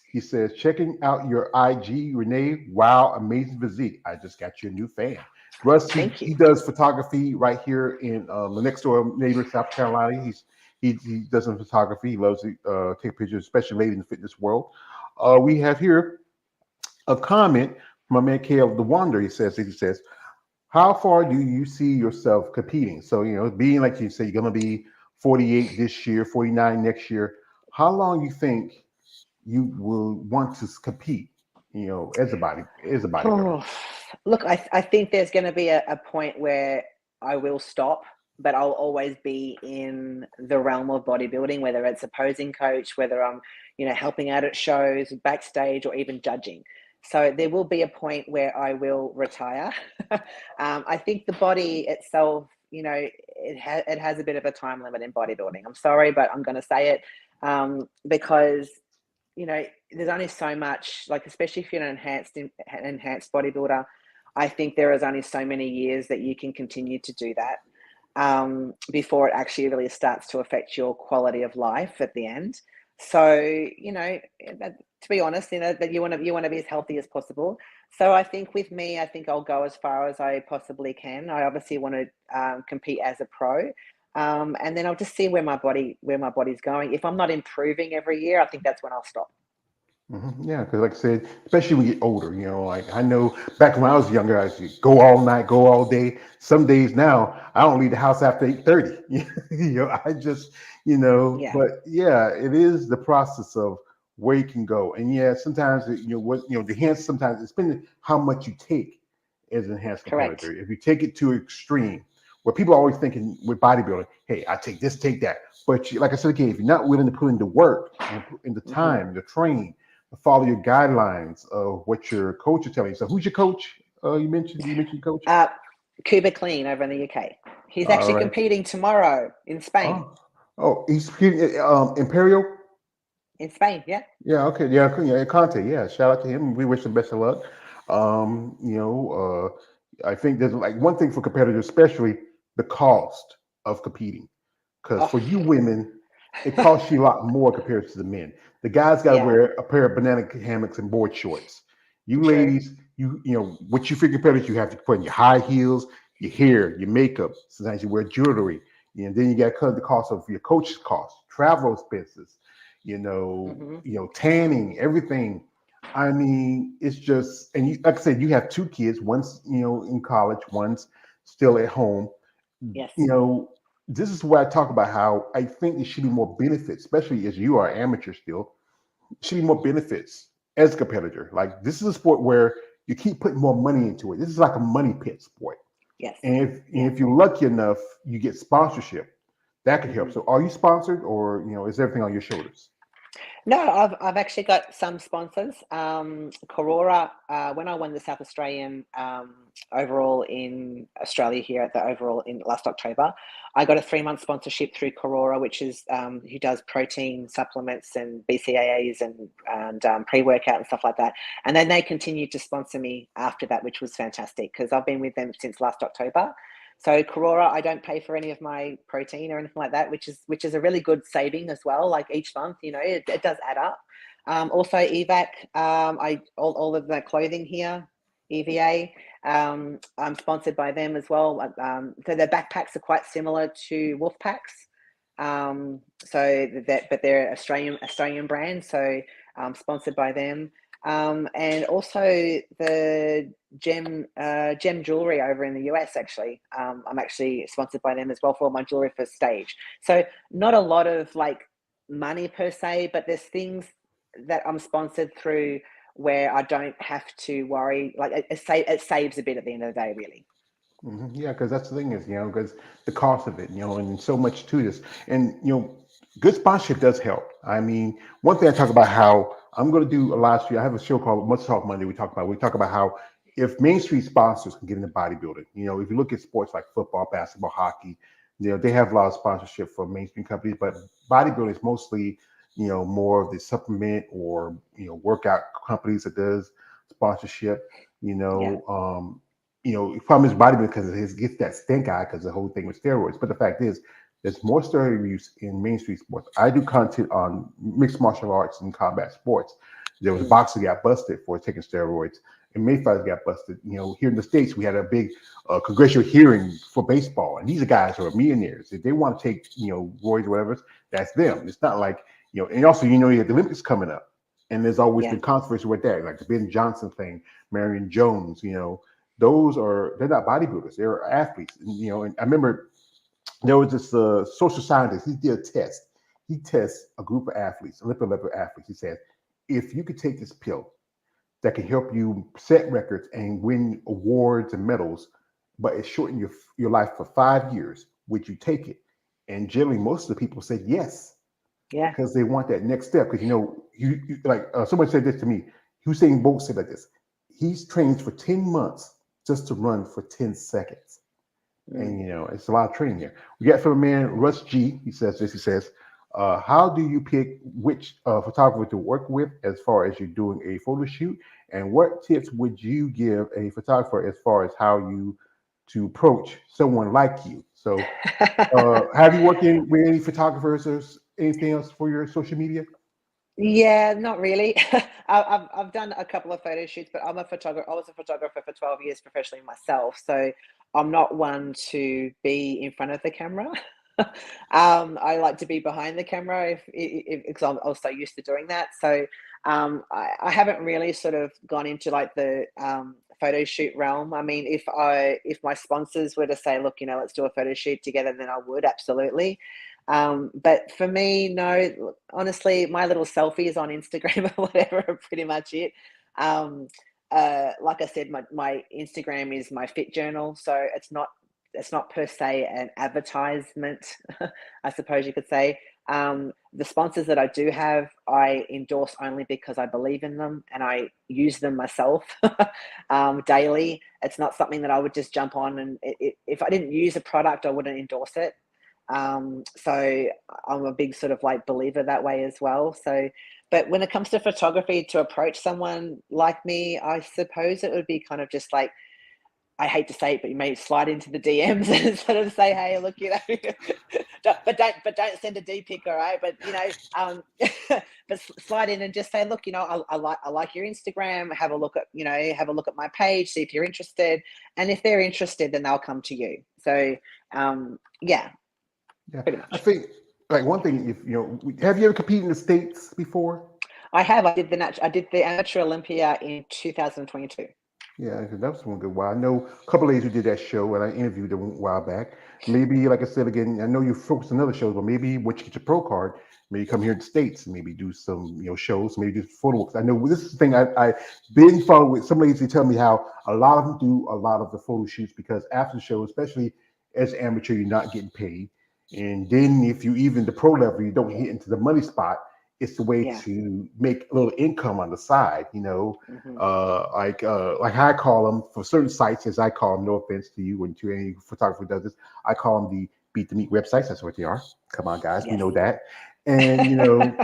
he says, checking out your IG, Renee. Wow, amazing physique. I just got you a new fan. Russ, he does photography right here in the next door neighbor, South Carolina. He does some photography. He loves to take pictures, especially ladies in the fitness world. We have here a comment from a man, Kale the Wonder. He says, how far do you see yourself competing? So, being like you say, you're going to be 48 this year, 49 next year. How long you think you will want to compete, as a bodybuilder? Look, I think there's going to be a point where I will stop but I'll always be in the realm of bodybuilding, whether it's a posing coach, whether I'm, helping out at shows, backstage, or even judging. So there will be a point where I will retire. I think the body itself, it has a bit of a time limit in bodybuilding. I'm sorry, but I'm going to say it, because there's only so much, like, especially if you're an enhanced bodybuilder. I think there is only so many years that you can continue to do that, before it actually really starts to affect your quality of life at the end. So, to be honest, that you want to be as healthy as possible. So I think with me, I think I'll go as far as I possibly can. I obviously want to compete as a pro, and then I'll just see where my body's going. If I'm not improving every year, I think that's when I'll stop. Yeah, because like I said, especially when you get older, like I know back when I was younger, I used to go all night, go all day. Some days now, I don't leave the house after 8:30. I just, Yeah, but yeah, it is the process of where you can go. And yeah, sometimes, the enhanced, sometimes it's been how much you take as an enhanced correct. competitor. If you take it to extreme, where people are always thinking with bodybuilding, hey, I take this, take that. But like I said again, if you're not willing to put in the work and put in the Hmm. time, the train, follow your guidelines of what your coach is telling you. So who's your coach? You mentioned coach. Uh, Cuba Clean over in the UK. He's All actually right. competing tomorrow in Spain. He's Imperial. In Spain, yeah. Yeah, okay, yeah, Conte. Yeah, shout out to him. We wish him best of luck. Um, you know, I think there's like one thing for competitors, especially the cost of competing. Because Oh, for you women, it costs you a lot more compared to the men. The guys got to yeah. wear a pair of banana hammocks and board shorts. You True. ladies, what you figure competitors, you have to put in your high heels, your hair, your makeup. Sometimes you wear jewelry, and then you got to cut the cost of your coach's costs, travel expenses, Hmm. tanning, everything. I mean, it's just, and like I said, you have two kids. One's in college, one's still at home. Yes. you know, this is where I talk about how I think there should be more benefits, especially as you are amateur still. Should be more benefits as a competitor. Like this is a sport where you keep putting more money into it. This is like a money pit sport. Yes. And if Yeah. you're lucky enough, you get sponsorship. That could help. Hmm. So are you sponsored or is everything on your shoulders? No, I've actually got some sponsors. Corora, when I won the South Australian overall in Australia here at the overall in last October, I got a 3 month sponsorship through Corora, which is who does protein supplements and BCAAs and pre workout and stuff like that. And then they continued to sponsor me after that, which was fantastic because I've been with them since last October. So Corora, I don't pay for any of my protein or anything like that, which is a really good saving as well. Like each month, it does add up. Also EVAC, I all of the clothing here, EVA. I'm sponsored by them as well. So their backpacks are quite similar to Wolf packs. But they're Australian brand, so sponsored by them. And also the Gem Jewelry over in the US. Actually, I'm actually sponsored by them as well for my jewelry for stage. So not a lot of like money per se, but there's things that I'm sponsored through where I don't have to worry. Like it saves a bit at the end of the day, really. Yeah, because that's the thing is, because the cost of it, and so much to this. And, good sponsorship does help. I mean, one thing I talk about how I'm going to do a live stream. I have a show called Must Talk Monday. We talk about how if Main Street sponsors can get into bodybuilding, if you look at sports like football, basketball, hockey, they have a lot of sponsorship from mainstream companies, but bodybuilding is mostly, more of the supplement or, workout companies that does sponsorship, you Yeah. know, um, the problem is bodybuilding because it gets that stink eye because the whole thing with steroids. But the fact is, there's more steroid use in mainstream sports. I do content on mixed martial arts and combat sports. There was a Mm. boxer got busted for taking steroids, and Mayfighters got busted. Here in the States, we had a big congressional hearing for baseball, and these are guys who are millionaires. If they want to take, roids or whatever, that's them. It's not like, and also, you have the Olympics coming up, and there's always Yeah. been controversy with that, like the Ben Johnson thing, Marion Jones, they're not bodybuilders, they're athletes. And I remember there was this social scientist. He did a test. He tests a group of athletes, Olympic level athletes. He said, if you could take this pill that can help you set records and win awards and medals, but it shortened your life for 5 years, would you take it? And generally, most of the people said yes, Yeah. because they want that next step. Because you like someone said this to me. Usain Bolt said like this. He's trained for 10 months just to run for 10 seconds. And it's a lot of training here. We got from a man, Russ G. He says this. He says, "How do you pick which photographer to work with as far as you're doing a photo shoot? And what tips would you give a photographer as far as how you to approach someone like you?" So, have you worked with any photographers or anything else for your social media? Yeah, not really. I've done a couple of photo shoots, but I'm a photographer. I was a photographer for 12 years professionally myself, so I'm not one to be in front of the camera. I like to be behind the camera if because I'm also used to doing that. So I haven't really sort of gone into like the photo shoot realm. I mean, if my sponsors were to say, look, let's do a photo shoot together, then I would absolutely. But for me, no, honestly, my little selfies on Instagram or whatever are pretty much it. Like I said, my Instagram is my fit journal, so it's not per se an advertisement, I suppose you could say. The sponsors that I do have, I endorse only because I believe in them and I use them myself daily. It's not something that I would just jump on and if I didn't use a product, I wouldn't endorse it. So I'm a big sort of like believer that way as well. So, but when it comes to photography, to approach someone like me, I suppose it would be kind of just like, I hate to say it, but you may slide into the DMs and sort of say, "Hey, look, but don't send a D pic, all right?" But but slide in and just say, "Look, I like your Instagram. Have a look at my page. See if you're interested, and if they're interested, then they'll come to you." So, yeah, Yeah, pretty I much. think like one thing, if have you ever competed in the States before? I have. I did the Amateur Olympia in 2022. Yeah, 'cause that was one good while. I know a couple ladies who did that show, and I interviewed them a while back. Maybe, like I said again, I know you focus on other shows, but maybe once you get your pro card, maybe come here to the States and maybe do some, shows, maybe do photo works. I know this is the thing I been following with some ladies who tell me how a lot of them do a lot of the photo shoots because after the show, especially as an amateur, you're not getting paid. And then if you even the pro level, you don't hit into the money spot. It's a way Yeah. to make a little income on the side, Hmm. like I call them for certain sites, as I call them. No offense to you and to any photographer who does this, I call them the beat the meat websites. That's what they are. Come on, guys, we Yes. know that. And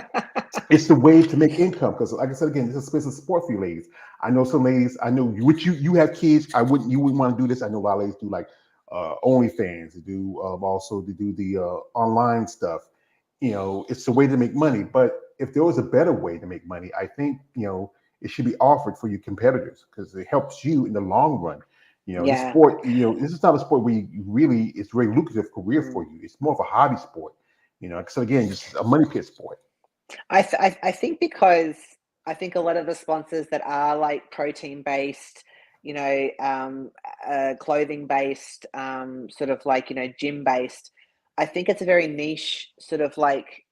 it's the way to make income because, like I said again, this is a business sport for you ladies. I know some ladies. I know which you have kids. You wouldn't want to do this. I know a lot of ladies do like OnlyFans. They do also they do the online stuff. It's the way to make money. But if there was a better way to make money, I think it should be offered for your competitors because it helps you in the long run. This Yeah. sport, this is not a sport where you really it's a very lucrative career for Mm. you. It's more of a hobby sport. So again, it's a money pit sport. I think because I think a lot of the sponsors that are like protein based, clothing based, sort of like gym based, I think it's a very niche sort of like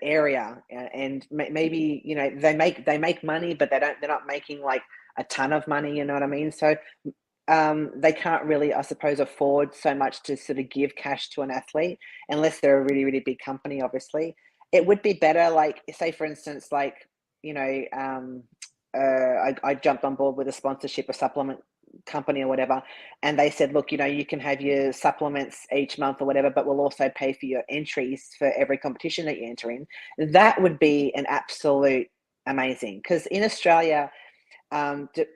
area, and maybe they make money, but they're not making like a ton of money. You know what I mean? So they can't really, I suppose, afford so much to sort of give cash to an athlete unless they're a really, really big company, obviously. It would be better, like, say, for instance, like, you know, um, I jumped on board with a sponsorship, a supplement company or whatever, and they said, look, you can have your supplements each month or whatever, but we'll also pay for your entries for every competition that you enter in. That would be an absolute amazing because in Australia,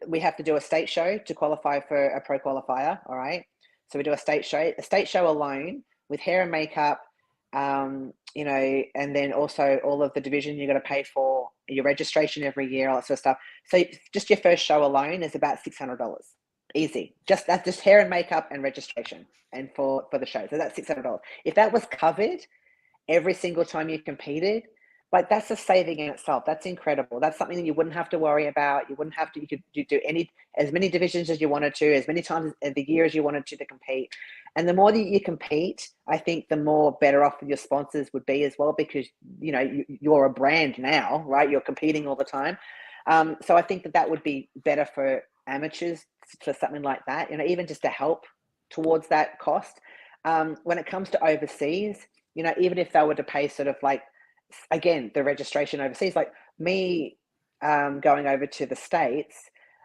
we have to do a state show to qualify for a pro qualifier. All right. So we do a state show. A state show alone with hair and makeup, and then also all of the division you got to pay for, your registration every year, all that sort of stuff. So just your first show alone is about $600. Easy. Just hair and makeup and registration and for the show. So that's $600. If that was covered every single time you competed, like that's a saving in itself. That's incredible. That's something that you wouldn't have to worry about. You wouldn't have to. You do as many divisions as you wanted to, as many times in the year as you wanted to compete. And the more that you compete, I think the more better off your sponsors would be as well because you're a brand now, right? You're competing all the time. So I think that would be better for amateurs for something like that. Even just to help towards that cost. When it comes to overseas, you know, even if they were to pay sort of like, again, the registration overseas, like me going over to the States,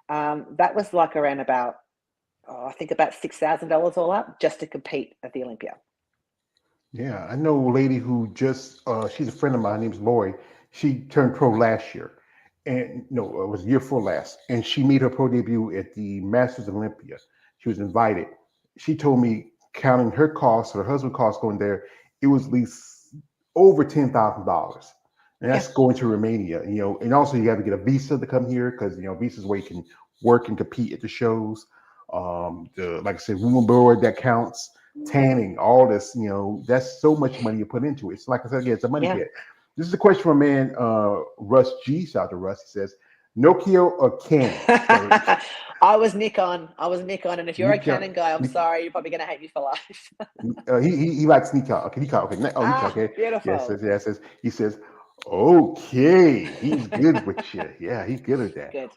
that was like around about, I think about $6,000 all up just to compete at the Olympia. Yeah, I know a lady who just, she's a friend of mine, her name's Lori. She turned pro last year. And no, it was the year before last. And she made her pro debut at the Masters of Olympia. She was invited. She told me, counting her costs, her husband's costs going there, it was at least over $10,000. And that's Yeah. going to Romania, you know, and also you have to get a visa to come here because, you know, visas where you can work and compete at the shows. Like I said, room board that counts, tanning, all this, you know, that's so much money you put into it. It's like I said again, it's a money Yeah. pit. This is a question from a man, Russ G. Shout out to Russ. He says, Nokia or Canon? So, I was Nikon. And if you're a Nikon, Canon guy, I'm Nik- sorry, you're probably going to hate me for life. he likes Nikon. Okay, Nikon. Okay, Nikon. Okay, yes, Beautiful. he says, okay, he's good with you. Yeah, he's good at that. Good.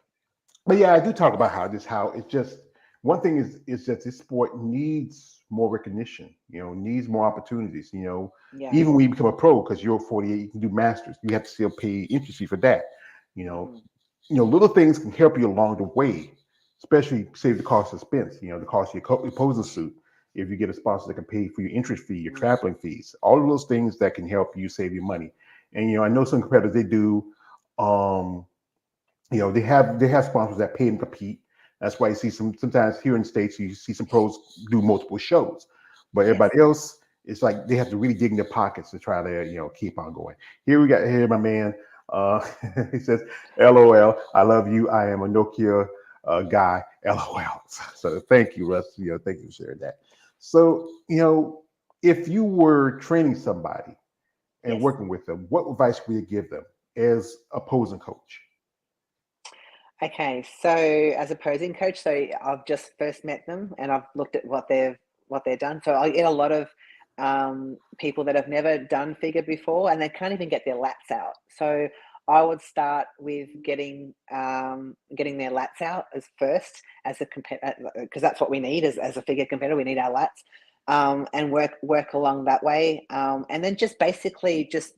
But yeah, I do talk about how it's just one thing is that this sport needs more recognition, you know, needs more opportunities, you know, Yeah. even when you become a pro, because you're 48, you can do masters, you have to still pay entry fee for that. You know, Mhm. little things can help you along the way, especially save the cost of expense, you know, the cost of your posing suit. If you get a sponsor that can pay for your entry fee, your Mhm. traveling fees, all of those things that can help you save your money. And you know, I know some competitors they do um you know, they have sponsors that pay them to compete. That's why you see sometimes here in the States you see some pros do multiple shows, but Yes. everybody else it's like they have to really dig in their pockets to try to keep on going. Here my man. He says, "LOL, I love you. I am a Nokia guy. LOL." So thank you, Russ. You know, thank you for sharing that. So if you were training somebody and Yes. working with them, what advice would you give them as a posing coach? Okay, so as a posing coach, so I've just first met them and I've looked at what they've done. So I get a lot of people that have never done figure before and they can't even get their lats out. So I would start with getting their lats out as first as a because that's what we need as a figure competitor. We need our lats and work along that way. And then just basically just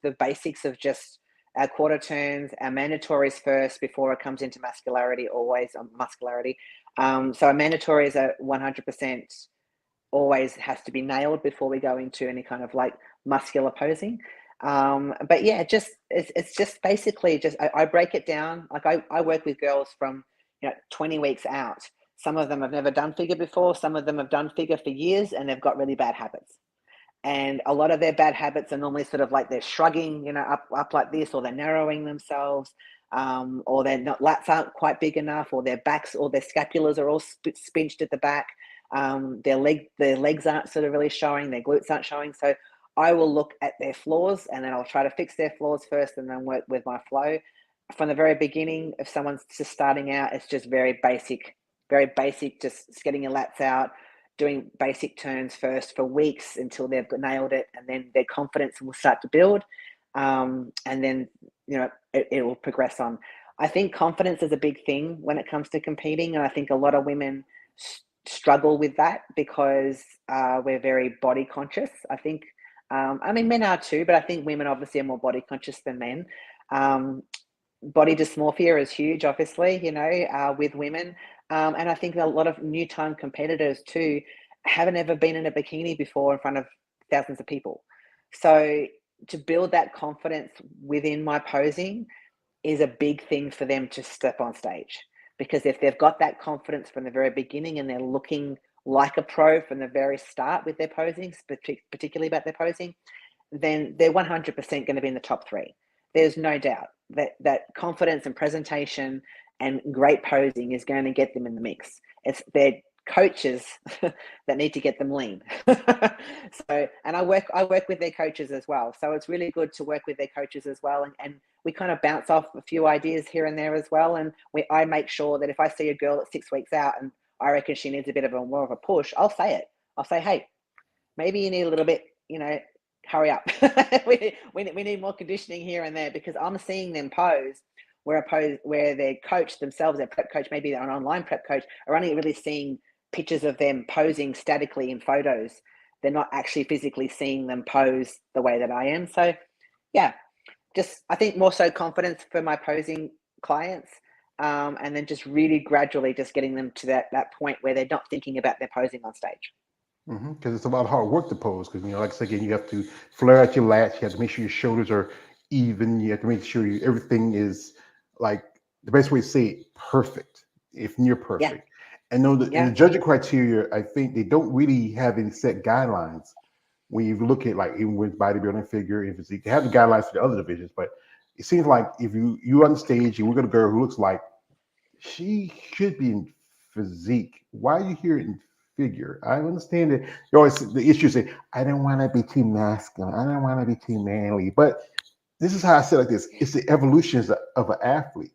the basics of just our quarter turns, our mandatories first before it comes into muscularity, always on muscularity. So our mandatories are 100% always has to be nailed before we go into any kind of like muscular posing. But yeah, it's just basically just I break it down. Like I work with girls from 20 weeks out. Some of them have never done figure before. Some of them have done figure for years and they've got really bad habits. And a lot of their bad habits are normally sort of like they're shrugging, up like this, or they're narrowing themselves, or their lats aren't quite big enough, or their backs or their scapulars are all spinched at the back. Their legs aren't sort of really showing, their glutes aren't showing. So I will look at their flaws and then I'll try to fix their flaws first and then work with my flow. From the very beginning, if someone's just starting out, it's just very basic, just getting your lats out, doing basic turns first for weeks until they've nailed it, and then their confidence will start to build, and then it will progress on. I think confidence is a big thing when it comes to competing, and I think a lot of women struggle with that because we're very body conscious. I think, I mean, men are too, but I think women obviously are more body conscious than men. Body dysmorphia is huge, obviously, with women. And I think a lot of new time competitors too haven't ever been in a bikini before in front of thousands of people. So to build that confidence within my posing is a big thing for them to step on stage. Because if they've got that confidence from the very beginning and they're looking like a pro from the very start with their posing, particularly about their posing, then they're 100% going to be in the top three. There's no doubt that confidence and presentation and great posing is going to get them in the mix. It's their coaches that need to get them lean. And I work with their coaches as well. So it's really good to work with their coaches as well. And we kind of bounce off a few ideas here and there as well. And I make sure that if I see a girl at 6 weeks out and I reckon she needs a bit of more of a push, I'll say it. I'll say, hey, maybe you need a little bit, hurry up. we need more conditioning here and there, because I'm seeing them pose where their coach themselves, their prep coach, maybe they're an online prep coach, are only really seeing pictures of them posing statically in photos. they're not actually physically seeing them pose the way that I am. So yeah, just I think more so confidence for my posing clients, and then just really gradually just getting them to that point where they're not thinking about their posing on stage. Because it's a lot of hard work to pose. Because like I said again, you have to flare out your lats. You have to make sure your shoulders are even. You have to make sure everything is like the best way to say it, perfect, if near Yeah, perfect. And know that in the yeah, judging criteria, I think they don't really have any set guidelines when you look at like even with bodybuilding, figure, and physique. They have the guidelines for the other divisions, but it seems like if you on stage, you look at a girl who looks like she should be in physique. Why are you here in figure? I understand that you always the issue is say, I don't want to be too masculine. I don't want to be too manly. But this is how I say like this. It's the evolutions of an athlete.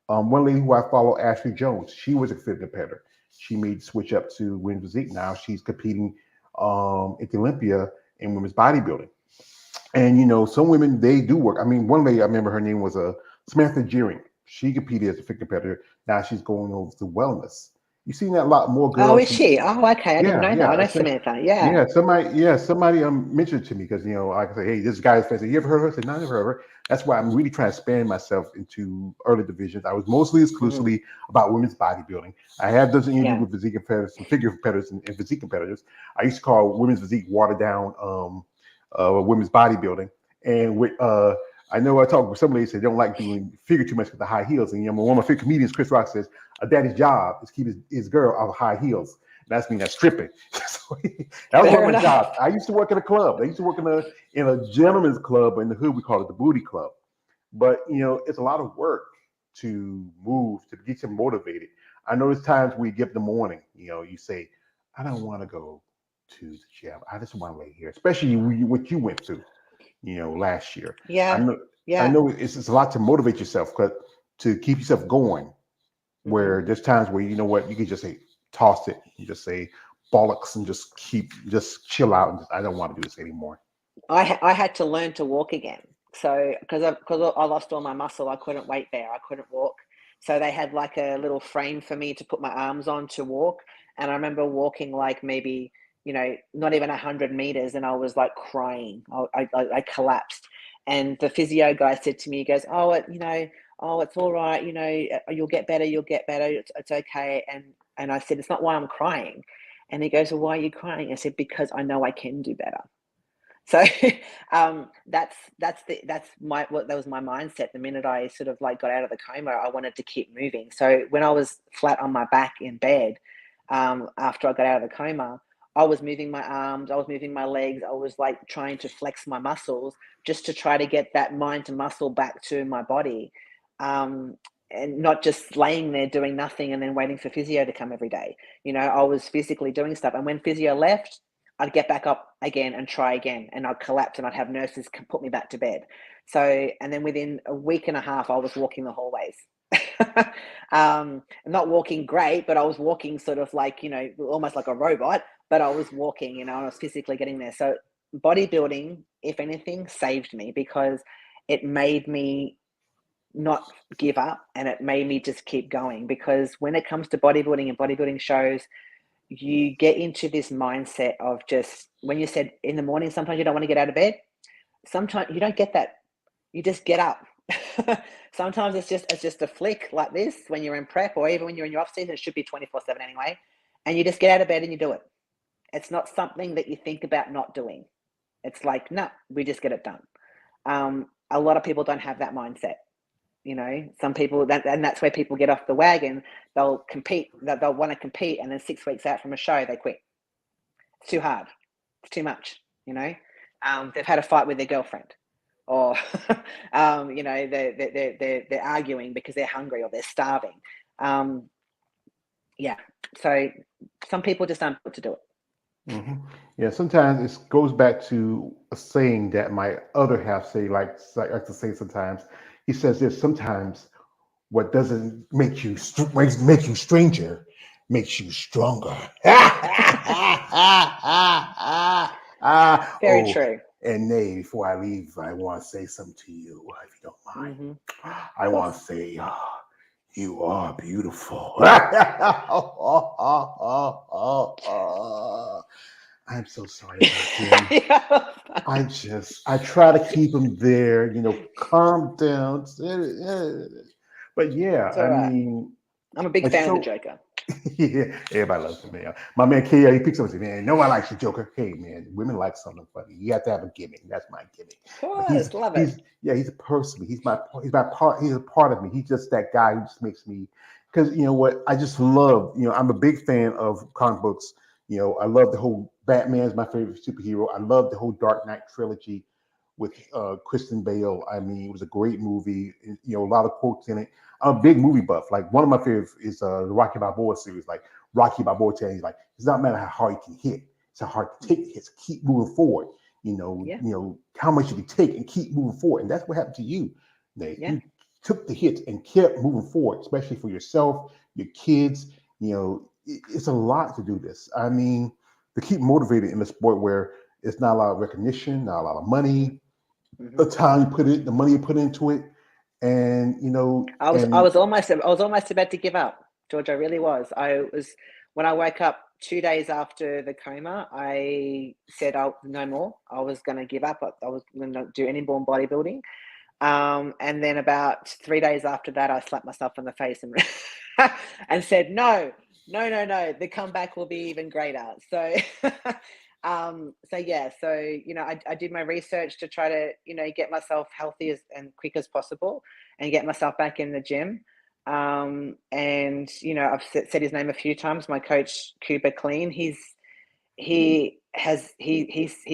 One lady who I follow, Ashley Jones, she was a fit competitor. She made the switch up to women's physique. Now she's competing at the Olympia in women's bodybuilding. And some women they do work. I mean, one lady I remember her name was Samantha Jeering. She competed as a fit competitor. Now she's going over to wellness. You've seen that a lot more oh, girls. is she? Oh, okay, I didn't Yeah, know that. yeah. I I know said, Samantha. Yeah. somebody mentioned it to me because I can say, hey, this guy's fancy. You ever heard of her? I said, no, I never heard of her. That's why I'm really trying to expand myself into early divisions. I was mostly Hmm. exclusively about women's bodybuilding. I have done some interviews Yeah. with physique competitors, some figure competitors, and physique competitors. I used to call women's physique watered down women's bodybuilding. And with I know I talk with some ladies that don't like doing figure too much with the high heels. And one of my favorite comedians, Chris Rock, says a daddy's job is keep his girl out of high heels. That's stripping. So that was one Fair of my enough. jobs. I used to work in a club. I used to work in a gentleman's club in the hood. We call it the booty club. But it's a lot of work to move to get you motivated. I know there's times we get in the morning. You say, I don't want to go to the gym. I just want to lay here, especially what you went through. Last year. I Yeah. know, I Yeah. know it's a lot to motivate yourself, but to keep yourself going. Hmm. Where there's times where you can just say toss it, you just say bollocks, and just chill out, and I don't want to do this anymore. I had to learn to walk again. So because I lost all my muscle, I couldn't weight bear. I couldn't walk. So they had like a little frame for me to put my arms on to walk. And I remember walking like maybe not even 100 meters, and I was like crying. I collapsed. And the physio guy said to me, he goes, "Oh, oh, it's all right. You'll get better. You'll get better. It's okay." And I said, "It's not why I'm crying." And he goes, "Well, why are you crying?" I said, "Because I know I can do better." So that was my mindset. The minute I sort of like got out of the coma, I wanted to keep moving. So when I was flat on my back in bed, after I got out of the coma, I was moving my arms, I was moving my legs, I was like trying to flex my muscles just to try to get that mind to muscle back to my body. Um, and not just laying there doing nothing and then waiting for physio to come every day. I was physically doing stuff. And when physio left, I'd get back up again and try again, and I'd collapse and I'd have nurses put me back to bed. So, and then within a week and a half, I was walking the hallways. Not walking great, but I was walking sort of like, almost like a robot, but I was walking, I was physically getting there. So bodybuilding, if anything, saved me because it made me not give up, and it made me just keep going. Because when it comes to bodybuilding and bodybuilding shows, you get into this mindset of just when you said in the morning, sometimes you don't want to get out of bed. Sometimes you don't get that. You just get up. Sometimes it's just a flick like this when you're in prep, or even when you're in your off season. It should be 24/7 anyway, and you just get out of bed and you do it. It's not something that you think about not doing. It's like, no, we just get it done. A lot of people don't have that mindset. Some people and that's where people get off the wagon. They'll compete, they'll want to compete, and then 6 weeks out from a show they quit. It's too hard, it's too much. They've had a fight with their girlfriend, or they're arguing because they're hungry or they're starving. Yeah, so some people just aren't able to do it. hmm Yeah, sometimes it goes back to a saying that my other half say, like I like to say sometimes. He says this: sometimes what doesn't make you make you stranger makes you stronger. Very Oh, true. and Nay, before I leave, I want to say something to you, if you don't mind. Hmm. I Of want course. to say, you are beautiful. I'm so sorry about him. Yeah. I try to keep him there, calm down. But yeah, It's I all right. mean, I'm a big it's fan of the so Joker. yeah, everybody loves him, man. My man K, he picks up and says, man, no one likes the Joker. Hey, man, women like something funny. You have to have a gimmick. That's my gimmick. Of But course, love it. he's a person. He's my part. He's a part of me. He's just that guy who just makes me. Because you know what, I just love. I'm a big fan of comic books. I love the whole Batman is my favorite superhero. I love the whole Dark Knight trilogy with Kristen Bale. I mean, it was a great movie. A lot of quotes in it. I'm a big movie buff. Like one of my favorites is the Rocky Balboa series. Like Rocky Balboa telling you, like it's not matter how hard you can hit, it's how hard to take the hits. Keep moving forward. Yeah. How much you can take and keep moving forward, and that's what happened to you. Nate. Yeah. You took the hits and kept moving forward, especially for yourself, your kids. It's a lot to do this. I mean, to keep motivated in a sport where it's not a lot of recognition, not a lot of money, Mm-hmm. the time you put it, the money you put into it, and I was almost about to give up, George. I really was. When I woke up 2 days after the coma. I said, "Oh, no more." I was going to give up. I was going to do any more bodybuilding. And then about 3 days after that, I slapped myself in the face and and said, "No, no, no, no. The comeback will be even greater." So, I did my research to try to get myself healthy and quick as possible, and get myself back in the gym. I've said his name a few times. My coach, Cuba Clean. He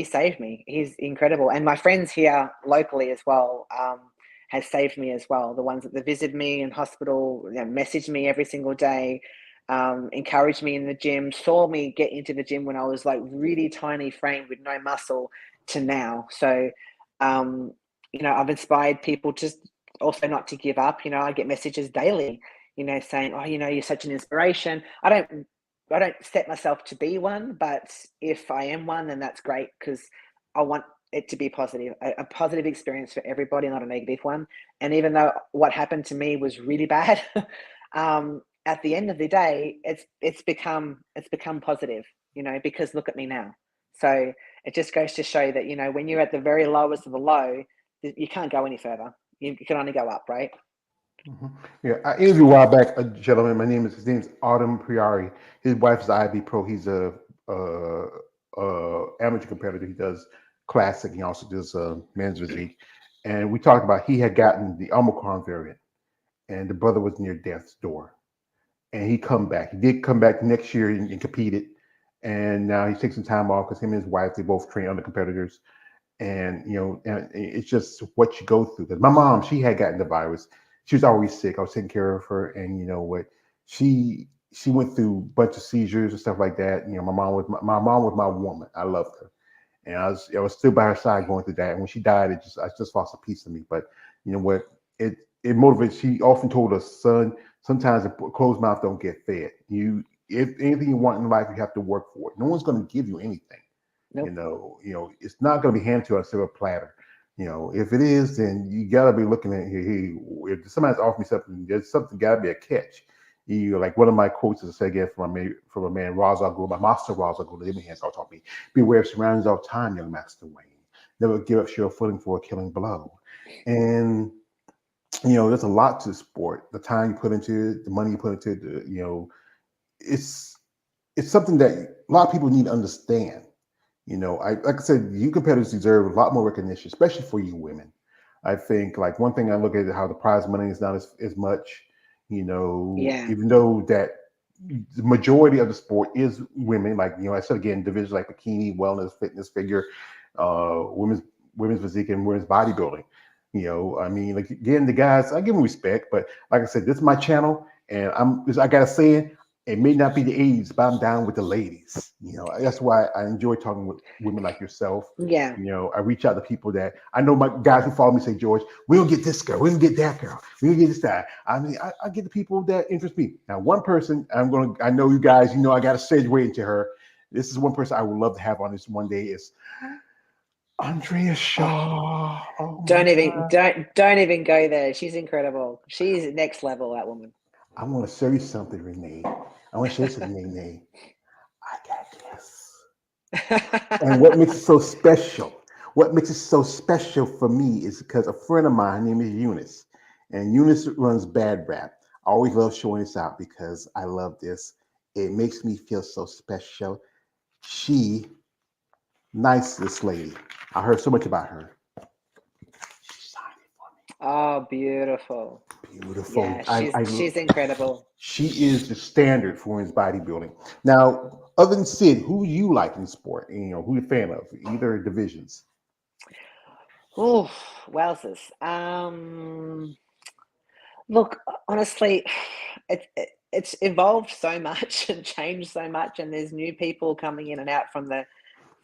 saved me. He's incredible, and my friends here locally as well has saved me as well. The ones that visited me in hospital, messaged me every single day, encouraged me in the gym, saw me get into the gym when I was like really tiny frame with no muscle to now. So, I've inspired people just also not to give up. I get messages daily, saying, "Oh, you're such an inspiration." I don't set myself to be one, but if I am one, then that's great because I want it to be positive, a positive experience for everybody, not a negative one. And even though what happened to me was really bad, at the end of the day, it's become positive, because look at me now. So it just goes to show that when you're at the very lowest of the low, you can't go any further. You can only go up, right? Mhm. Yeah, I interviewed a while back a gentleman. His name's Autumn Priori. His wife's IB Pro. He's a amateur competitor. He does classic. He also does men's physique. And we talked about he had gotten the Omicron variant, and the brother was near death's door. And he come back. He did come back next year and competed. And now he takes some time off because him and his wife, they both train under competitors. And it's just what you go through. Because my mom, she had gotten the virus. She was always sick. I was taking care of her, and you know what, she went through a bunch of seizures and stuff like that. My mom was my woman. I loved her, and I was still by her side going through that. And when she died, I just lost a piece of me. But you know what, it motivates. She often told us, son, sometimes a closed mouth don't get fed. If anything you want in life, you have to work for it. No one's going to give you anything. Nope. It's not going to be handed to us on a silver platter. If it is, then you got to be looking at here. Hey, if somebody's offering me something, there's something got to be a catch. Like one of my quotes is say again from a man, Ra's al Ghul, my master Ra's al Ghul, the living hands taught me, beware of surroundings of time, young master Wayne. Never give up sure footing for a killing blow. And there's a lot to the sport. The time you put into it, the money you put into it. It's something that a lot of people need to understand. Like I said, you competitors deserve a lot more recognition, especially for you women. I think like one thing I look at how the prize money is not as much, Yeah. even though that the majority of the sport is women. Like, I said again, divisions like bikini, wellness, fitness, figure, women's physique, and women's bodybuilding. I mean, like again, the guys, I give them respect, but like I said, this is my channel, and I gotta say it may not be the age, but I'm down with the ladies. That's why I enjoy talking with women like yourself. Yeah. I reach out to people that I know my guys who follow me say, George, we don't get this girl, we don't get that girl, we don't get this guy. I mean, I get the people that interest me. Now, one person I know you guys, I got to segue into her. This is one person I would love to have on this one day is Andrea Shaw. Oh my God. Don't even go there. She's incredible. She's next level, that woman. I want to show you something, Renee. I want to show you something, Renee. I got this. And what makes it so special? What makes it so special for me is because a friend of mine, her name is Eunice, and Eunice runs Bad Rap. I always love showing this out because I love this. It makes me feel so special. She, nicest lady. I heard so much about her. She signed it for Oh, beautiful. me. Beautiful. Yeah, she's incredible. She is the standard for women's bodybuilding. Now, other than Sid, who do you like in sport? Who you a fan of? Either divisions. Oh, wowzers. Look, honestly, it's evolved so much and changed so much, and there's new people coming in and out from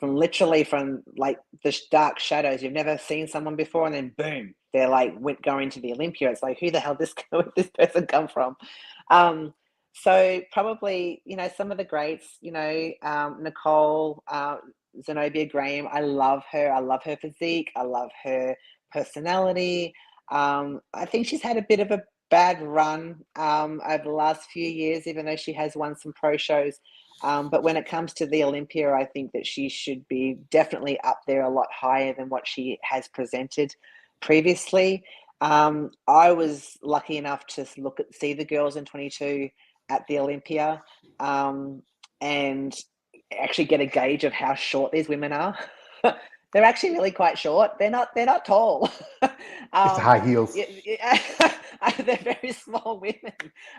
literally from like the dark shadows. You've never seen someone before, and then boom, they're like going to the Olympia. It's like, who the hell this person come from? Um, so probably, some of the greats, Nicole, Zenobia Graham. I love her. I love her physique. I love her personality. I think she's had a bit of a bad run over the last few years, even though she has won some pro shows. But when it comes to the Olympia, I think that she should be definitely up there a lot higher than what she has presented previously. I was lucky enough to see the girls in 22 at the Olympia, and actually get a gauge of how short these women are. They're actually really quite short. They're not tall. It's the high heels. They're very small women.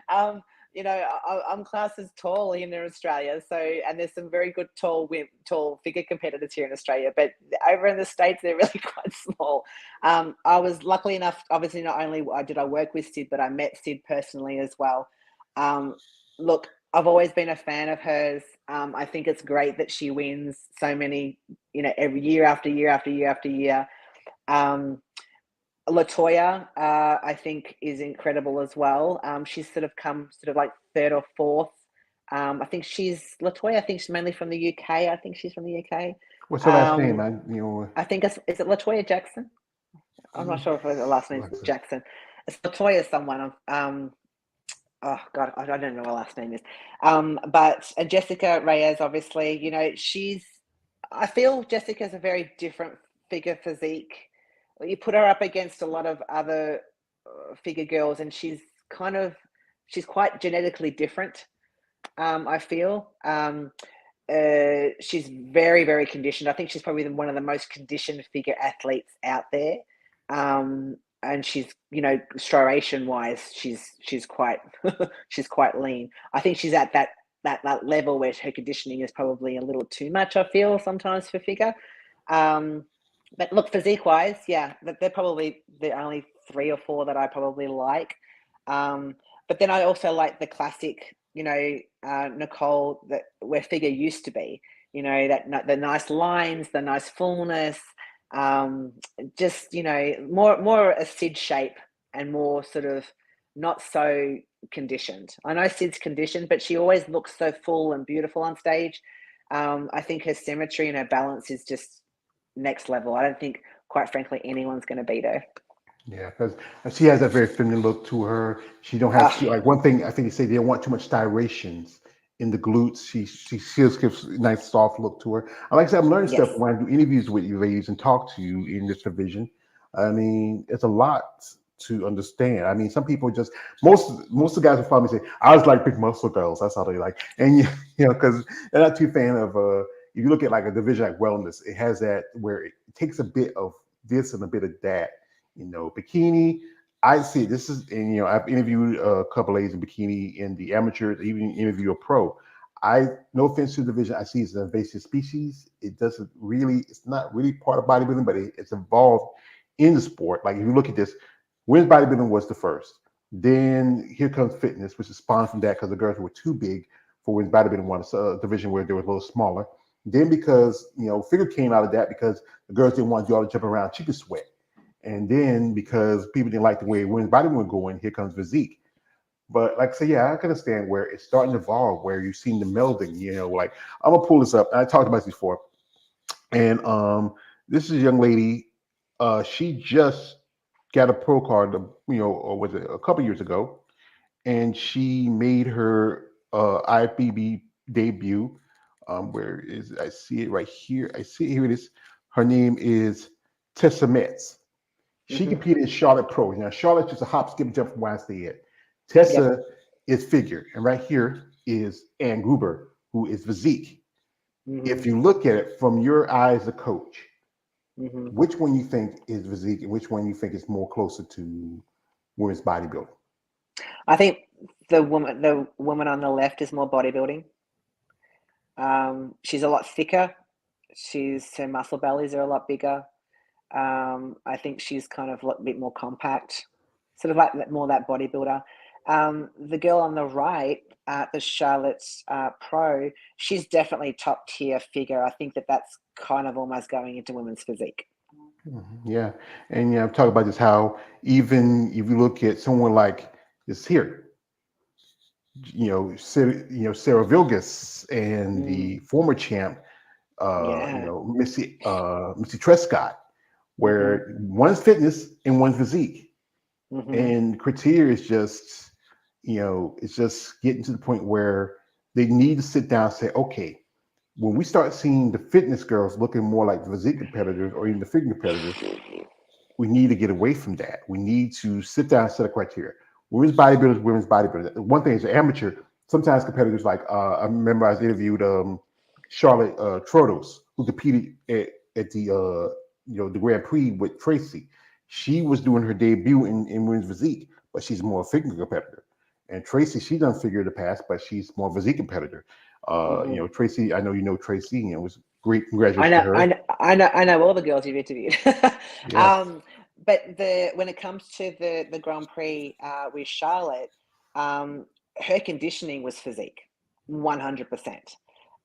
I'm classed as tall here in Australia, and there's some very good tall figure competitors here in Australia, but over in the States they're really quite small. I was lucky enough, obviously, not only did I work with Sid, but I met Sid personally as well. Look, I've always been a fan of hers. I think it's great that she wins so many, every year after year after year after year. Latoya, I think, is incredible as well. She's sort of come like third or fourth. I think Latoya. I think she's mainly from the UK. I think she's from the UK. What's her last name, Um, man? I think is it Latoya Jackson? I'm not sure if her last name's Alexa. Jackson. It's Latoya someone. Oh God, I don't know what her last name is. But and Jessica Reyes, obviously, I feel Jessica's a very different figure physique. You put her up against a lot of other figure girls, and she's quite genetically different. I feel she's very, very conditioned. I think she's probably one of the most conditioned figure athletes out there. And she's, striation wise, she's quite she's quite lean. I think she's at that level where her conditioning is probably a little too much, I feel, sometimes for figure. But look, physique wise, yeah, they're probably the only three or four that I probably like. But then I also like the classic, Nicole, that where figure used to be, that the nice lines, the nice fullness, just, more a Sid shape and more sort of not so conditioned. I know Sid's conditioned, but she always looks so full and beautiful on stage. I think her symmetry and her balance is just next level. I don't think, quite frankly, anyone's going to beat her. Yeah, because she has that very feminine look to her. She don't have to, like, one thing I think they say they don't want too much styrations in the glutes. She just gives a nice soft look to her. Like I said, I'm learning Yes. stuff when I do interviews with you ladies and talk to you in this division. I mean, it's a lot to understand. I mean, some people just most of the guys will follow me say, I just like big muscle girls. That's all they like. And because they're not too fan of if you look at like a division like wellness, it has that where it takes a bit of this and a bit of that. Bikini. I see this is, and I've interviewed a couple ladies in bikini in the amateurs, even interview a pro. No offense to the division, I see it's an invasive species. It's not really part of bodybuilding, but it's involved in the sport. Like if you look at this, women's bodybuilding was the first. Then here comes fitness, which is spawned from that because the girls were too big for women's bodybuilding one division where they were a little smaller. Then because figure came out of that because the girls didn't want to do all the jumping around chicken sweat. And then because people didn't like the way women's bodybuilding was going, here comes physique. But like I say, yeah, I can understand where it's starting to evolve, where you've seen the melding, like I'm gonna pull this up. I talked about this before. And this is a young lady. She just got a pro card, or was it a couple years ago, and she made her IFBB debut. Where is I see it right here? I see it here. It is. Her name is Tessa Metz. She Hmm. competed in Charlotte Pro. Now Charlotte's just a hop, skip, jump from where I stay at. Yep. Tessa is figure, and right here is Ann Gruber, who is physique. Hmm. If you look at it from your eye as a coach, Hmm. which one you think is physique, and which one you think is more closer to women's bodybuilding? I think the woman on the left is more bodybuilding. She's a lot thicker. Her muscle bellies are a lot bigger. I think she's kind of a little bit more compact, sort of like more that bodybuilder. The girl on the right, the Charlotte's Pro, she's definitely top tier figure. I think that's kind of almost going into women's physique. Yeah, and I'm talking about just how even if you look at someone like this here, Sarah Vilgas and Mm, the former champ, yeah. Missy Trescott, Hmm. where one's fitness and one's physique, Hmm. and criteria is just, it's just getting to the point where they need to sit down and say, okay, when we start seeing the fitness girls looking more like the physique competitors or even the figure competitors, we need to get away from that. We need to sit down and set a criteria. Women's bodybuilders. One thing is amateur. Sometimes competitors like I remember I was interviewed Charlotte Trotos, who competed at the the Grand Prix with Tracy. She was doing her debut in women's physique, but she's more a figure competitor. And Tracy, she done figure in the past, but she's more of a physique competitor. Hmm. Tracy, I know you know Tracy, and it was great. I Congratulations to know, I her. know, I know, I know all the girls you've interviewed. Yes. um, but when it comes to the Grand Prix with Charlotte, um, her conditioning was physique, 100%.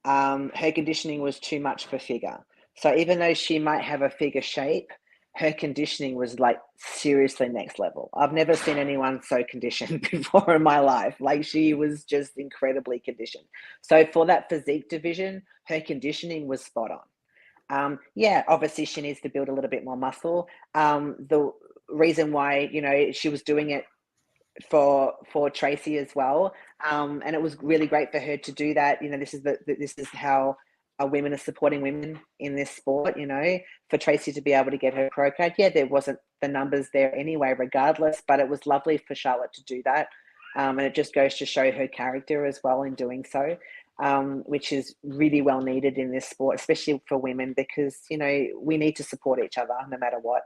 Her conditioning was too much for figure. So even though she might have a figure shape, her conditioning was like seriously next level. I've never seen anyone so conditioned before in my life. Like she was just incredibly conditioned. So for that physique division, her conditioning was spot on. Yeah, obviously she needs to build a little bit more muscle. The reason why, she was doing it for Tracy as well, and it was really great for her to do that. This is how women are supporting women in this sport. For Tracy to be able to get her pro card, yeah, there wasn't the numbers there anyway, regardless, but it was lovely for Charlotte to do that, and it just goes to show her character as well in doing so. Which is really well needed in this sport, especially for women, because we need to support each other no matter what.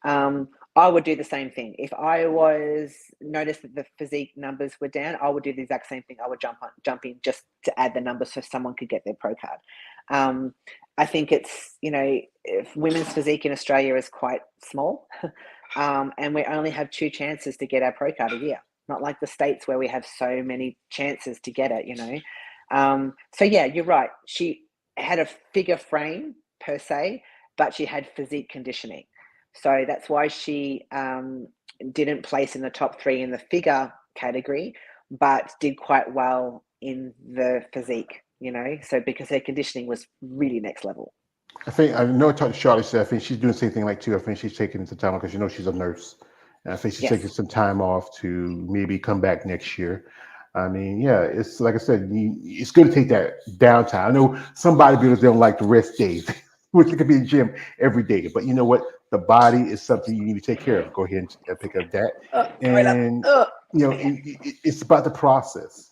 I would do the same thing. If I was noticed that the physique numbers were down, I would do the exact same thing. I would jump in just to add the numbers so someone could get their pro card. Um, I think if women's physique in Australia is quite small, and we only have two chances to get our pro card a year. Not like the States where we have so many chances to get it. So yeah, you're right. She had a figure frame per se, but she had physique conditioning. So that's why she didn't place in the top three in the figure category, but did quite well in the physique. So because her conditioning was really next level. I know I talked to Charlie. Said I think she's doing the same thing like too. I think she's taking some time because she's a nurse, and I think she's taking Yes. some time off to maybe come back next year. I mean, yeah, it's like I said, it's good to take that downtime. I know some bodybuilders don't like the rest days, which it could be in the gym every day. But you know what? The body is something you need to take care of. Go ahead and pick up that, Throw it up. and Okay. it's about the process.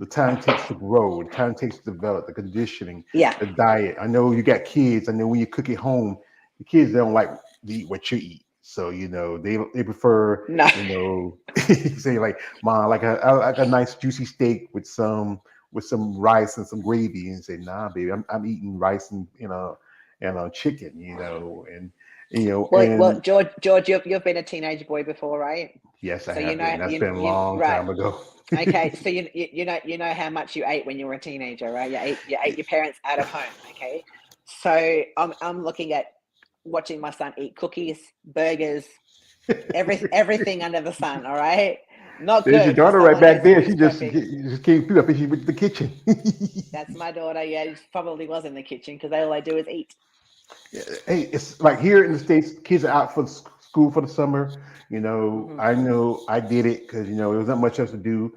The time it takes to grow, the time it takes to develop, the conditioning, Yeah. the diet. I know you got kids. I know when you cook at home, the kids don't like to eat what you eat. So they prefer No. say like mom I like a nice juicy steak with some rice and some gravy and say nah baby I'm eating rice and chicken and Well, and George, you've been a teenage boy before, right? yes I So have been. That's been a you long right. time ago. Okay, so you know how much you ate when you were a teenager, right? You ate your parents out of home. Okay, so I'm looking at watching my son eat cookies, burgers, everything under the sun. All right, not There's your good for daughter right someone back there. who's She just prepping. came through. I think she went to the kitchen. That's my daughter. Yeah, she probably was in the kitchen because all I do is eat. Hey, it's like here in the States, kids are out for school for the summer. Hmm. I know I did it because there was not much else to do.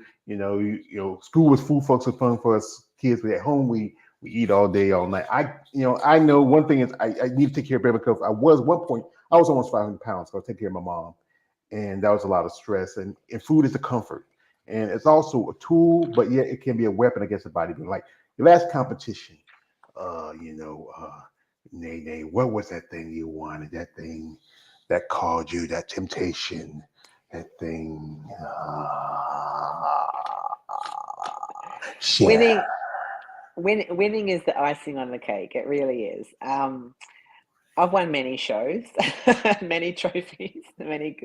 School was food, folks, was fun for us kids. But at home, we We eat all day, all night. I know one thing is I need to take care of baby because I was one point I was almost 500 pounds. So I take care of my mom, and that was a lot of stress. And food is a comfort, and it's also a tool, but yet it can be a weapon against the body. Like your last competition, uh, you know, uh, Nay, what was that thing you wanted? That thing that called you, that temptation, that thing. Share. Winning, winning is the icing on the cake. It really is. I've won many shows, many trophies, and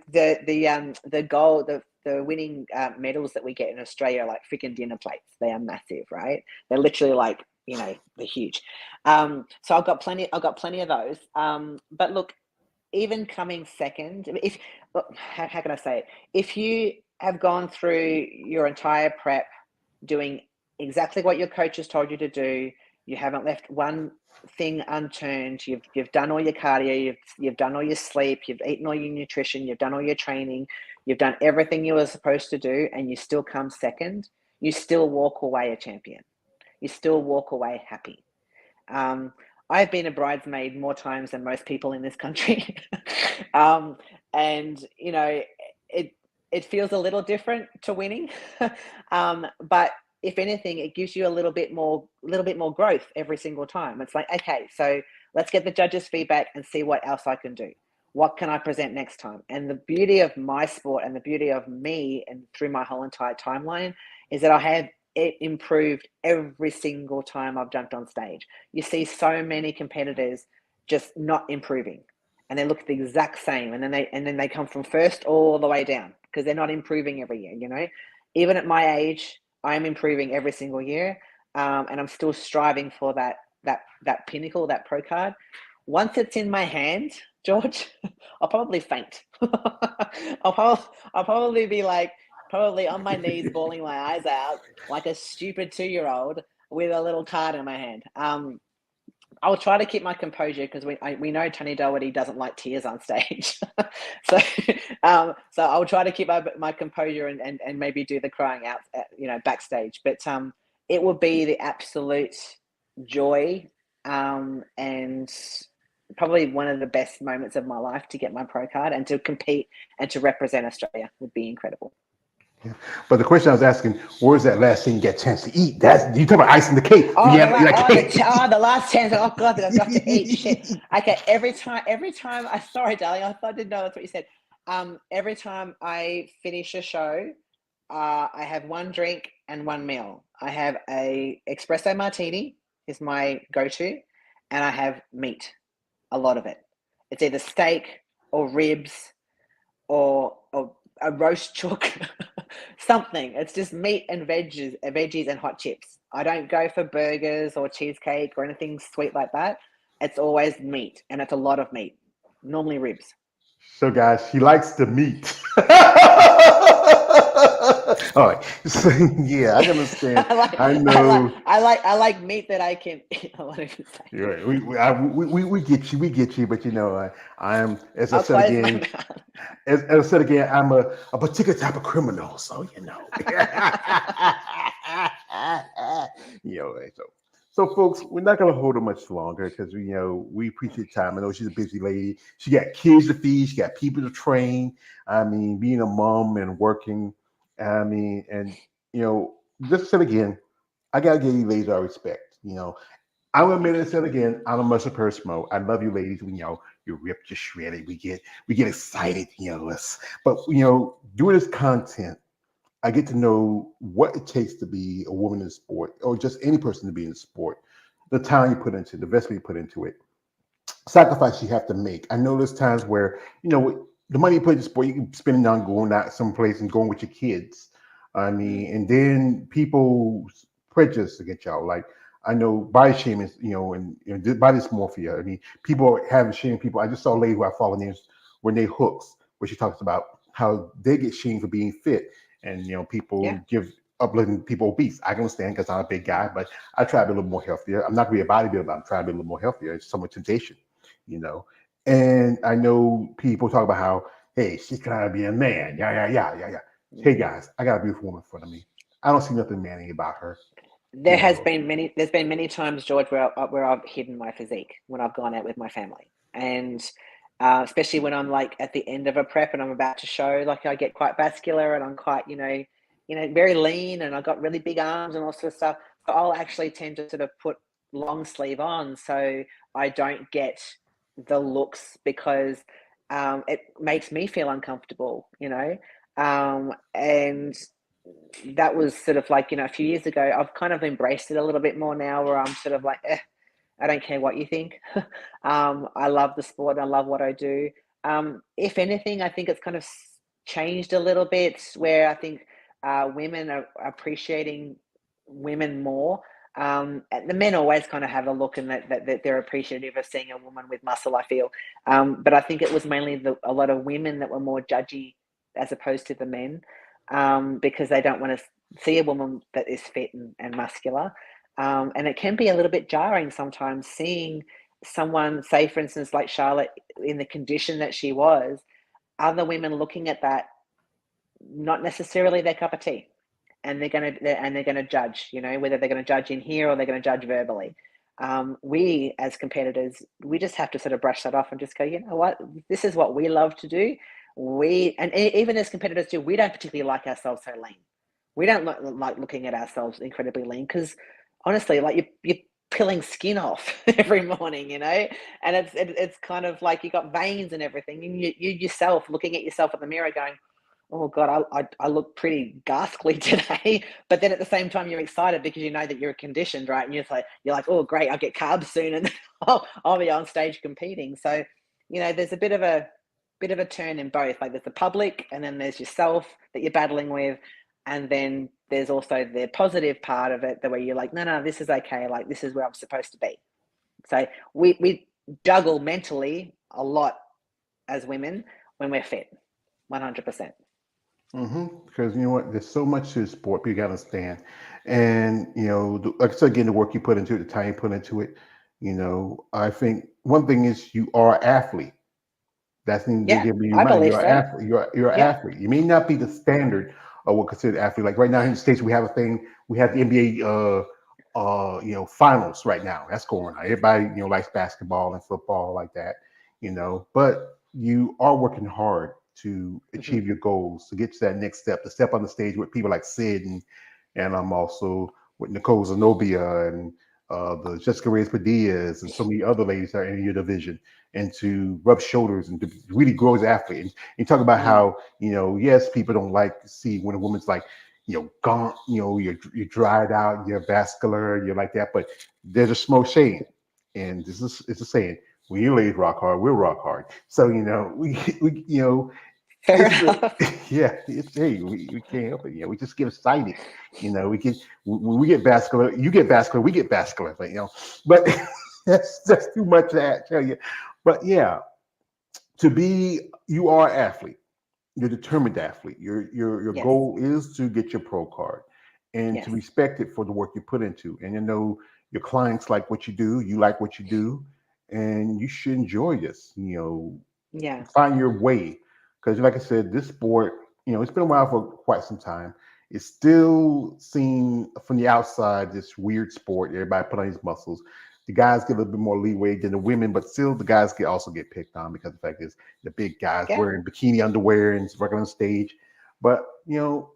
the goal, the winning medals that we get in Australia are like freaking dinner plates. They are massive, right? They're literally like, they're huge. So I've got plenty of those. But look, even coming second, if how can I say it? If you have gone through your entire prep doing exactly what your coach has told you to do, you haven't left one thing unturned, you've done all your cardio, you've done all your sleep, you've eaten all your nutrition, you've done all your training, you've done everything you were supposed to do, and you still come second, you still walk away a champion. You still walk away happy. I've been a bridesmaid more times than most people in this country. And it feels a little different to winning. But if anything, it gives you a little bit more growth every single time. It's like, okay, so let's get the judges' feedback and see what else I can do. What can I present next time? And the beauty of my sport and the beauty of me and through my whole entire timeline is that I have it improved every single time I've jumped on stage. You see so many competitors just not improving, and they look the exact same, and then they come from first all the way down because they're not improving every year. Even at my age, I'm improving every single year, and I'm still striving for that pinnacle, that pro card. Once it's in my hand, George, I'll probably faint. I'll probably be like, probably on my knees, bawling my eyes out like a stupid 2-year-old with a little card in my hand. I'll try to keep my composure because we know Tony Doherty doesn't like tears on stage. so I'll try to keep my composure and maybe do the crying out, backstage. But it will be the absolute joy and probably one of the best moments of my life to get my pro card and to compete and to represent Australia would be incredible. Yeah. But the question I was asking, where's that last thing you get a chance to eat? That's you talk about icing the cake. Oh, You have, the last chance. Oh God, I've got to eat shit. Okay, every time. Sorry, darling. I didn't know that's what you said. Every time I finish a show, I have one drink and one meal. I have a espresso martini is my go-to, and I have meat, a lot of it. It's either steak or ribs or a roast chook, something. It's just meat and veggies and hot chips. I don't go for burgers or cheesecake or anything sweet like that. It's always meat, and it's a lot of meat, normally ribs. So, guys, she likes the meat. All right. So, yeah, I understand. I know. I like meat that I can. Right. We get you. We get you. But I am, as I I'll said close my again, mouth. as I said again, I'm a particular type of criminal. So right, so folks, we're not gonna hold her much longer because we appreciate time. I know she's a busy lady. She got kids to feed. She got people to train. I mean, being a mom and working. I mean, and just said again, I gotta give you ladies our respect. I'm gonna admit it, said again, I'm a muscle purse mode. I love you ladies. You're ripped, you're shredded. We get excited. But doing this content, I get to know what it takes to be a woman in sport, or just any person to be in sport. The time you put into it, the investment you put into it, sacrifice you have to make. I know there's times where the money you put in sport, you can spend it on going out someplace and going with your kids. I mean, and then people's prejudice against y'all. Like I know body shaming, and body dysmorphia. I mean, people have shaming people. I just saw a lady who I follow named Renee Hooks, where she talks about how they get shamed for being fit, and people give uplifting people obese. I can understand because I'm a big guy, but I try to be a little more healthier. I'm not going to be a bodybuilder, but I'm trying to be a little more healthier. It's somewhat temptation, you know. And I know people talk about how, hey, she's trying to be a man. Yeah. Hey guys, I got a beautiful woman in front of me. I don't see nothing manly about her. There's been many times, George, where I've hidden my physique when I've gone out with my family, and especially when I'm like at the end of a prep and I'm about to show, like I get quite vascular and I'm quite, very lean and I've got really big arms and all sorts of stuff. So I'll actually tend to sort of put long sleeve on so I don't get the looks because it makes me feel uncomfortable, and that was sort of like, a few years ago. I've kind of embraced it a little bit more now where I'm sort of like, I don't care what you think. I love the sport. I love what I do. If anything, I think it's kind of changed a little bit where I think women are appreciating women more. And the men always kind of have a look and that they're appreciative of seeing a woman with muscle, I feel. But I think it was mainly a lot of women that were more judgy as opposed to the men, because they don't want to see a woman that is fit and muscular. And it can be a little bit jarring sometimes seeing someone, say, for instance, like Charlotte, in the condition that she was, other women looking at that, not necessarily their cup of tea. And they're gonna judge, whether they're gonna judge in here or they're gonna judge verbally. We as competitors, we just have to sort of brush that off and just go, you know what, this is what we love to do. Even as competitors too, we don't particularly like ourselves so lean. We don't like looking at ourselves incredibly lean because honestly, like you're peeling skin off every morning, and it's kind of like you got veins and everything, and you yourself looking at yourself in the mirror going, oh God, I look pretty ghastly today. But then at the same time, you're excited because you know that you're conditioned, right? And you're like, oh great, I'll get carbs soon, and then I'll be on stage competing. So, there's a bit of a turn in both. Like there's the public, and then there's yourself that you're battling with, and then there's also the positive part of it, the way you're like, no, this is okay. Like this is where I'm supposed to be. So we juggle mentally a lot as women when we're fit, 100%. Because you know what, there's so much to the sport people gotta understand, and like I said again, the work you put into it, the time you put into it. I think one thing is you are an athlete. That's needed to Yeah, give me in I mind. believe You're an so. athlete. You're an Yeah. athlete. You may not be the standard of what considered athlete. Like right now in the States, we have a thing. We have the NBA, finals right now. That's going on. Everybody, likes basketball and football like that. But you are working hard to Mhm. achieve your goals, to get to that next step, to step on the stage with people like Sid and I'm also with Nicole Zenobia and the Jessica Reyes Padillas and so many other ladies that are in your division, and to rub shoulders and to really grow as an athlete. And you talk about how, yes, people don't like to see when a woman's like, gaunt, you're dried out, you're vascular, you're like that. But there's a smoke shade. And it's a saying, when you ladies rock hard, we'll rock hard. So, we Fair it's enough. yeah, hey, we can't help it. We just get excited. We get when we get vascular, you get vascular, we get vascular. But that's too much to tell you. But yeah, you are an athlete. You're a determined athlete. Your Yes. goal is to get your pro card and to Yes. respect it for the work you put into. And your clients like what you do, you like what you do, and you should enjoy this. Yeah. Find your way. Because like I said, this sport, it's been a while for quite some time. It's still seen from the outside, this weird sport. Everybody put on these muscles. The guys get a little bit more leeway than the women, but still the guys also get picked on because the fact is the big guys Yeah. wearing bikini underwear and working on stage. But you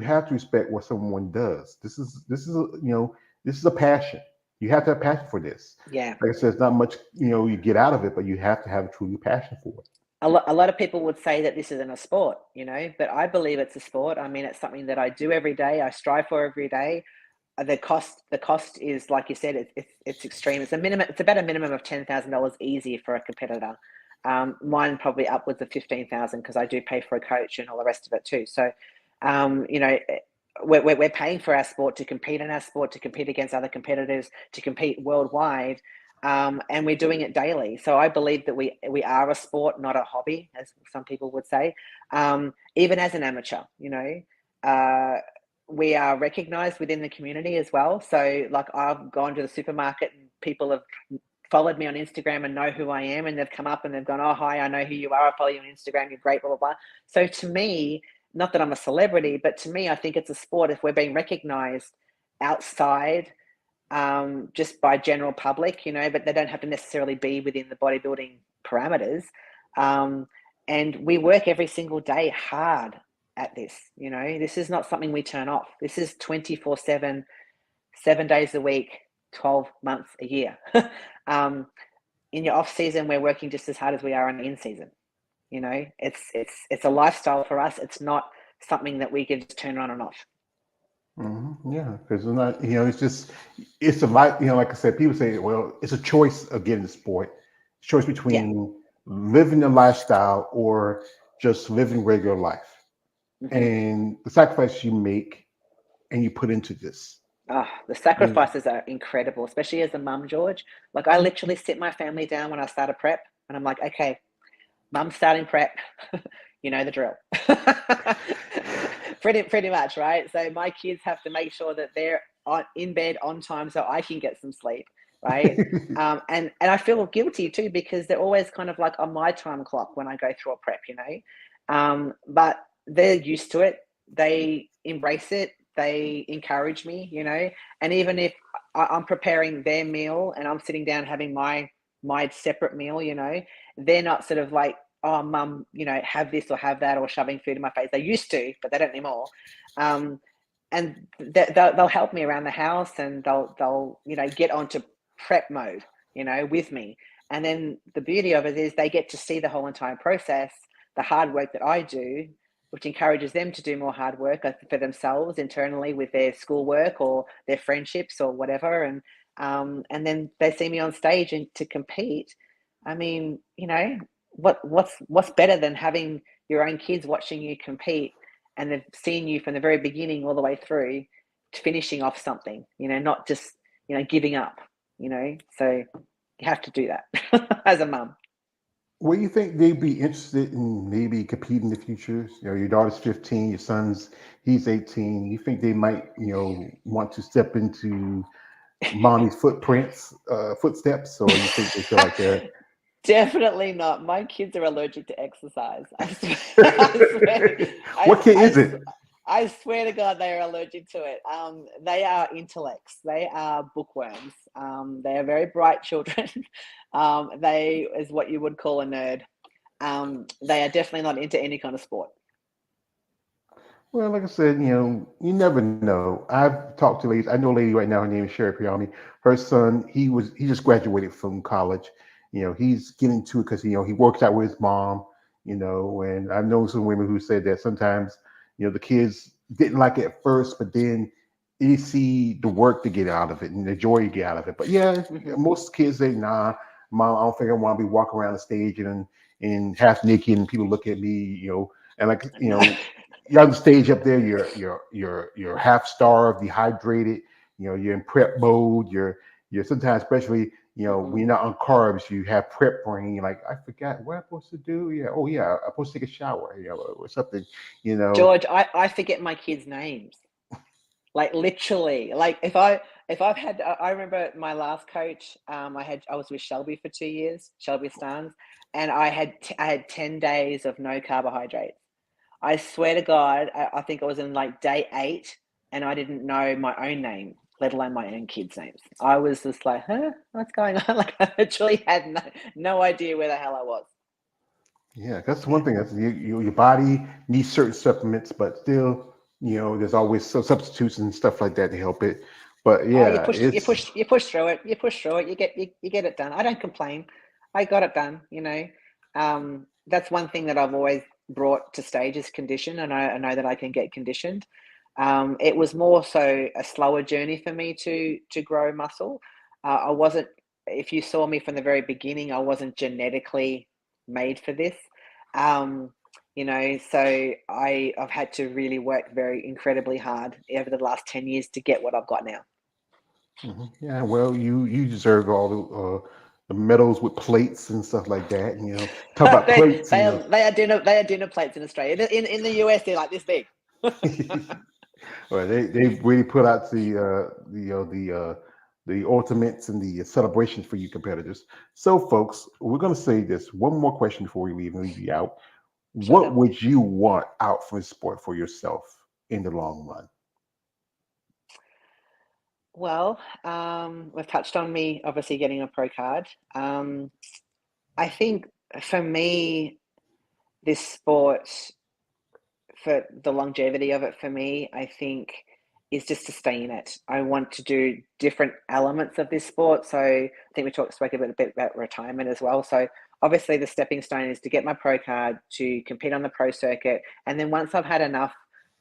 have to respect what someone does. This is a passion. You have to have passion for this. Yeah. Like I said, it's not much you get out of it, but you have to have truly passion for it. A lot of people would say that this isn't a sport, but I believe it's a sport. I mean, it's something that I do every day. I strive for every day. The cost is, like you said, it's extreme. It's about a minimum of $10,000 easy for a competitor. Mine probably upwards of 15,000 because I do pay for a coach and all the rest of it too. So, we're paying for our sport, to compete in our sport, to compete against other competitors, to compete worldwide, and we're doing it daily. So I believe that we are a sport, not a hobby, as some people would say. Even as an amateur, we are recognized within the community as well. So like I've gone to the supermarket and people have followed me on Instagram and know who I am, and they've come up and they've gone, oh, hi, I know who you are. I follow you on Instagram. You're great, blah, blah, blah. So to me, not that I'm a celebrity, but to me, I think it's a sport. If we're being recognized outside just by general public, but they don't have to necessarily be within the bodybuilding parameters. And we work every single day hard at this. This is not something we turn off. This is 24/7, 7 days a week, 12 months a year. In your off season, we're working just as hard as we are in season. It's a lifestyle for us. It's not something that we can just turn on and off. Yeah, because it's not, it's a lot, like I said, people say, well, it's a choice of getting the sport, choice between living the lifestyle or just living regular life. And the sacrifice you make and you put into this. The sacrifices are incredible, especially as a mum, George. Like, I literally sit my family down when I start a prep and I'm like, okay, mum's starting prep. You know the drill. pretty much, right? So my kids have to make sure that they're in bed on time so I can get some sleep, right? And I feel guilty too, because they're always kind of like on my time clock when I go through a prep, but they're used to it. They embrace it. They encourage me, and even if I'm preparing their meal and I'm sitting down having my separate meal, they're not sort of like, oh, mum, have this or have that, or shoving food in my face. They used to, but they don't anymore. And they'll help me around the house, and they'll get onto prep mode, with me. And then the beauty of it is they get to see the whole entire process, the hard work that I do, which encourages them to do more hard work for themselves internally with their schoolwork or their friendships or whatever. And then they see me on stage and to compete. I mean, what's better than having your own kids watching you compete, and they've seen you from the very beginning all the way through to finishing off something, not just, giving up, so you have to do that as a mum. What do you think they'd be interested in maybe competing in the future? Your daughter's 15, your he's 18. You think they might, want to step into mommy's footsteps, or you think they feel like they're Definitely not. My kids are allergic to exercise. I swear. What kid is it? I swear to God, they are allergic to it. They are intellects. They are bookworms. They are very bright children. They is what you would call a nerd. They are definitely not into any kind of sport. Well, like I said, you never know. I've talked to ladies. I know a lady right now. Her name is Sherry Priami. Her son, he just graduated from college. He's getting to it because he works out with his mom. And I've known some women who said that sometimes the kids didn't like it at first, but then you see the work to get out of it and the joy you get out of it. But yeah, most kids say, "Nah, mom, I don't think I want to be walking around the stage and half naked and people look at me." And like you're on the stage up there, you're half starved, dehydrated, you're in prep mode, you're sometimes, especially, when you're not on carbs, you have prep brain, you're like, I forgot what I'm supposed to do. Yeah, oh yeah, I'm supposed to take a shower, or something, George, I forget my kids' names. Like, literally, like if I've had, I remember my last coach, I was with Shelby for 2 years, Shelby Starnes, and I had 10 days of no carbohydrates. I swear to God, I think I was in like day 8, and I didn't know my own name, let alone my own kids' names. I was just like, huh, what's going on? Like, I literally had no idea where the hell I was. Yeah, that's one thing. That's your body needs certain supplements, but still, there's always some substitutes and stuff like that to help it. But Oh, yeah, you push through it. You push through it. You get it done. I don't complain. I got it done. That's one thing that I've always brought to stage is condition, and I know that I can get conditioned. It was more so a slower journey for me to grow muscle. I wasn't. If you saw me from the very beginning, I wasn't genetically made for this. So I've had to really work very incredibly hard over the last 10 years to get what I've got now. Yeah, well, you deserve all the medals with plates and stuff like that. Talk about plates. They are dinner plates in Australia. In the US, they're like this big. Well, they really put out the ultimates and the celebrations for you competitors. So, folks, we're going to say this one more question before we leave and leave you out. Sure. What would you want out from the sport for yourself in the long run? Well, we've touched on me obviously getting a pro card. I think for me, this sport, for the longevity of it for me, I think is just to stay in it. I want to do different elements of this sport. So I think spoke a bit about retirement as well. So obviously the stepping stone is to get my pro card, to compete on the pro circuit. And then once I've had enough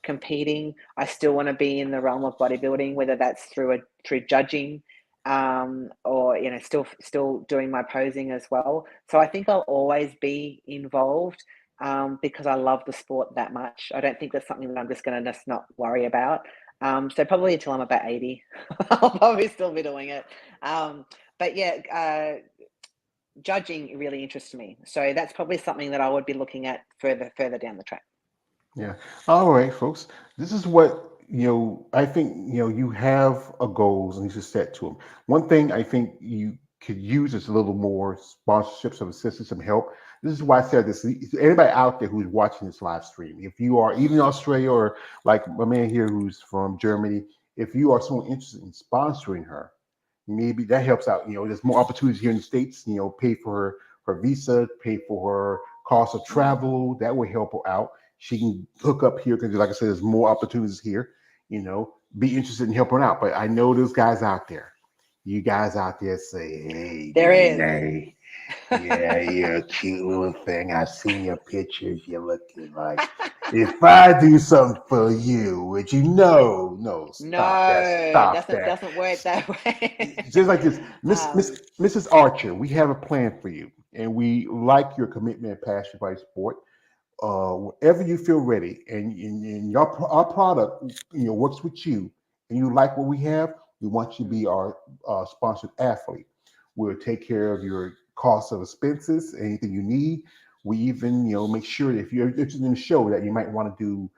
competing, I still want to be in the realm of bodybuilding, whether that's through judging, or still doing my posing as well. So I think I'll always be involved, because I love the sport that much. I don't think that's something that I'm just going to just not worry about. So probably until I'm about 80, I'll probably still be doing it. But yeah, judging really interests me. So that's probably something that I would be looking at further down the track. Yeah. All right, folks. This is what, I think, you have a goals and you should set to them. One thing I think you could use is a little more sponsorships, some assistance, some help. This is why I said this. Anybody out there who's watching this live stream, if you are even in Australia or like my man here who's from Germany, if you are someone interested in sponsoring her, maybe that helps out. There's more opportunities here in the States, pay for her visa, pay for her cost of travel. That will help her out. She can hook up here because, like I said, there's more opportunities here. Be interested in helping out. But I know there's guys out there. You guys out there say, "Hey, There is. Renee, yeah, you're a cute little thing. I've seen your pictures. You're looking like if I do something for you, would you know? No, stop that. Stop that. Doesn't work that way. Just like this, Mrs. Archer, we have a plan for you, and we like your commitment and passion by sport. Whenever you feel ready, and our product, works with you, and you like what we have, we want you to be our sponsored athlete. We'll take care of your cost of expenses, anything you need. We even, make sure that if you're interested in a show that you might want to do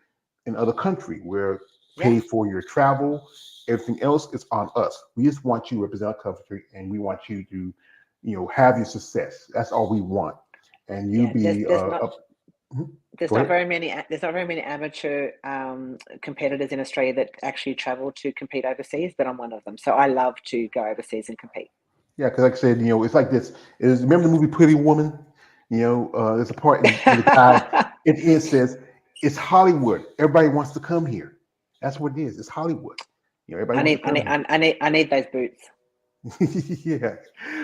in other country, we're pay for your travel. Everything else is on us. We just want you to represent our country, and we want you to, have your success. That's all we want. And you be there's not very many amateur competitors in Australia that actually travel to compete overseas, but I'm one of them. So I love to go overseas and compete. Yeah, because like I said, it's like this. Remember the movie Pretty Woman? There's a part in the guy. It says it's Hollywood. Everybody wants to come here. That's what it is. It's Hollywood. Everybody I need those boots. Yeah.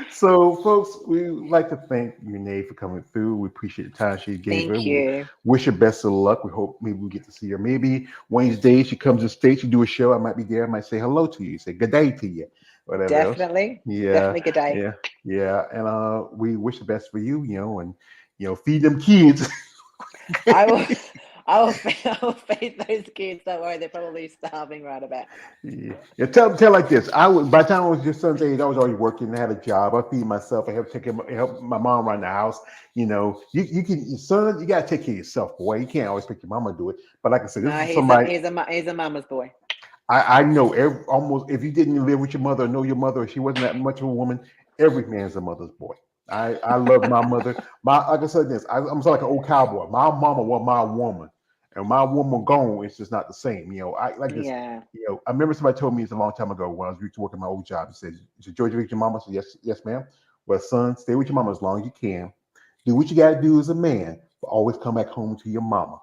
So, folks, we would like to thank Renee for coming through. We appreciate the time she gave her. Thank you. Wish her best of luck. We hope maybe we get to see her. Maybe one of these days she comes to the States, you do a show. I might be there. I might say hello to you, say good day to you, whatever. Definitely. Else. Yeah. Definitely good day. Yeah. And we wish the best for you, and feed them kids. I will feed those kids. Don't worry, they're probably starving right about. Yeah. Tell like this. By the time I was your son's age, I was already working. I had a job. I feed myself. I help my mom run the house. You can, son, you gotta take care of yourself, boy. You can't always pick your mama do it. But like I said, this is somebody. He's a mama's boy. I know almost if you didn't live with your mother or know your mother, if she wasn't that much of a woman, every man's a mother's boy. I love my mother. Like I said this, I'm like an old cowboy. My mama was my woman. And my woman gone, it's just not the same. I like this. Yeah. I remember somebody told me this a long time ago when I was working my old job. He said, Georgia, with your mama? I said, yes, ma'am. Well, son, stay with your mama as long as you can. Do what you got to do as a man, but always come back home to your mama.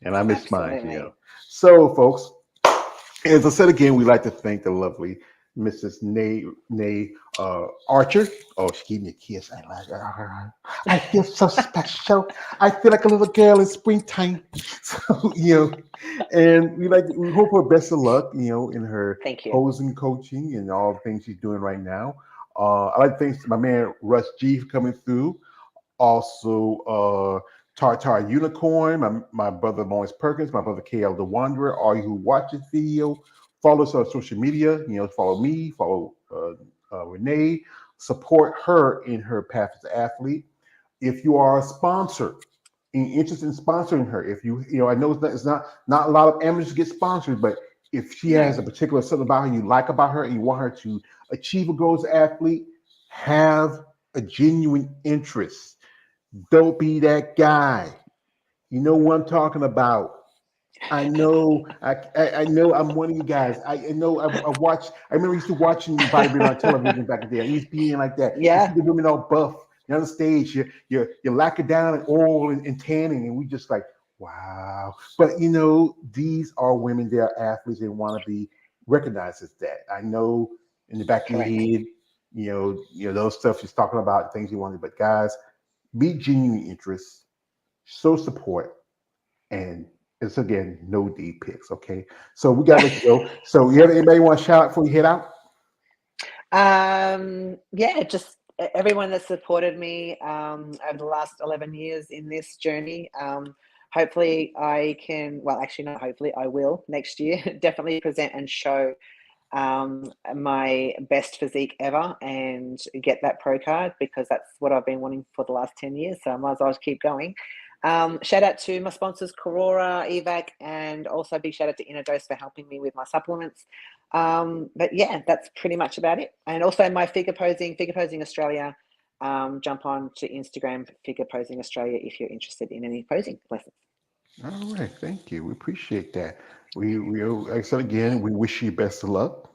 And I miss mine. So, folks, as I said again, we'd like to thank the lovely Mrs. Nay Archer. Oh, she gave me a kiss. I like her. I feel so special. I feel like a little girl in springtime. So, and we hope her best of luck, in her posing coaching and all the things she's doing right now. I like to thank my man Russ G for coming through. Also, Tartar Unicorn, my brother Lawrence Perkins, my brother KL the Wanderer, all you who watch this video. Follow us on social media. Follow me, follow Renee, support her in her path as an athlete. If you are a sponsor, interested in sponsoring her, if I know it's not a lot of amateurs get sponsored, but if she has a particular something about her you like about her and you want her to achieve a goal as an athlete, have a genuine interest. Don't be that guy. You know what I'm talking about. I know, I know. I'm one of you guys. I know. I watch. I remember used to watching bodybuilding on television back in the day. ESPN like that. You see Yeah, the women all buff. You're on the stage. You're lacquered down in oil and tanning, and we just like, wow. But these are women. They are athletes. They want to be recognized as that. I know in the back of your correct. head, those stuff she's talking about, things you wanted. But guys, be genuine interest, show support, and it's again no D picks. Okay, so we gotta let you go. So you have anybody want to shout out before you head out? Yeah, just everyone that supported me over the last 11 years in this journey. Hopefully I can, well, actually not hopefully, I will next year definitely present and show my best physique ever and get that pro card, because that's what I've been wanting for the last 10 years. So I might as well keep going. Shout out to my sponsors, Corora, Evac, and also big shout out to Innodose for helping me with my supplements. But yeah, that's pretty much about it. And also my figure posing Australia. Jump on to Instagram, Figure Posing Australia, if you're interested in any posing lessons. All right, thank you. We appreciate that. Like I said again, we wish you best of luck.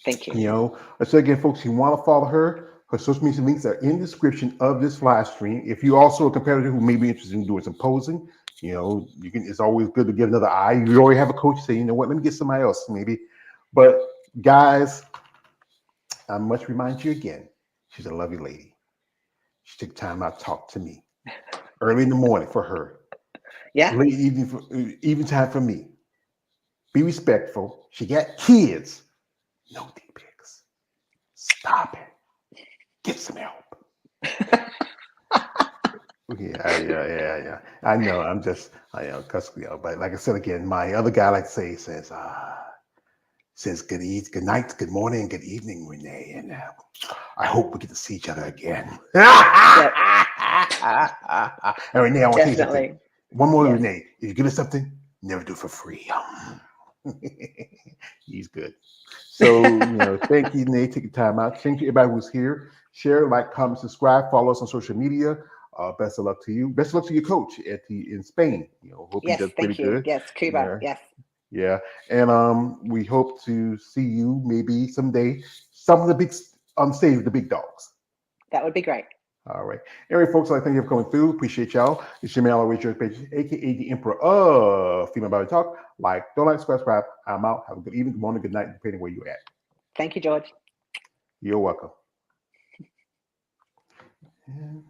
Thank you. I said again, folks, you want to follow her. Her social media links are in the description of this live stream. If you also a competitor who may be interested in doing some posing, you can. It's always good to get another eye. You already have a coach say, you know what, let me get somebody else maybe. But guys, I must remind you again, she's a lovely lady. She took time out to talk to me early in the morning for her. Yeah. Late evening time for me. Be respectful. She got kids. No D pics. Stop it. Get some help. Yeah. I know. Cause but like I said again, my other guy like to say says good night, good morning, good evening, Renee, and I hope we get to see each other again. Yep. And Renee, I want to tell you something. Definitely. One more, Yes. Renee. If you give us something, never do it for free. He's good. So, thank you, Renee. Take your time out. Thank you, everybody who's here. Share, like, comment, subscribe, follow us on social media. Best of luck to you. Best of luck to your coach in Spain. Hope he Yes, does pretty thank you. good. Yes, Cuba. Yeah. Yes. Yeah, and we hope to see you maybe someday. Some of the big on stage with the big dogs. That would be great. All right. Anyway, folks, I thank you for coming through. Appreciate y'all. It's your man, always George Page, aka the Emperor of Female Body Talk. Don't like, subscribe. I'm out. Have a good evening, good morning, good night, depending where you're at. Thank you, George. You're welcome. Yeah.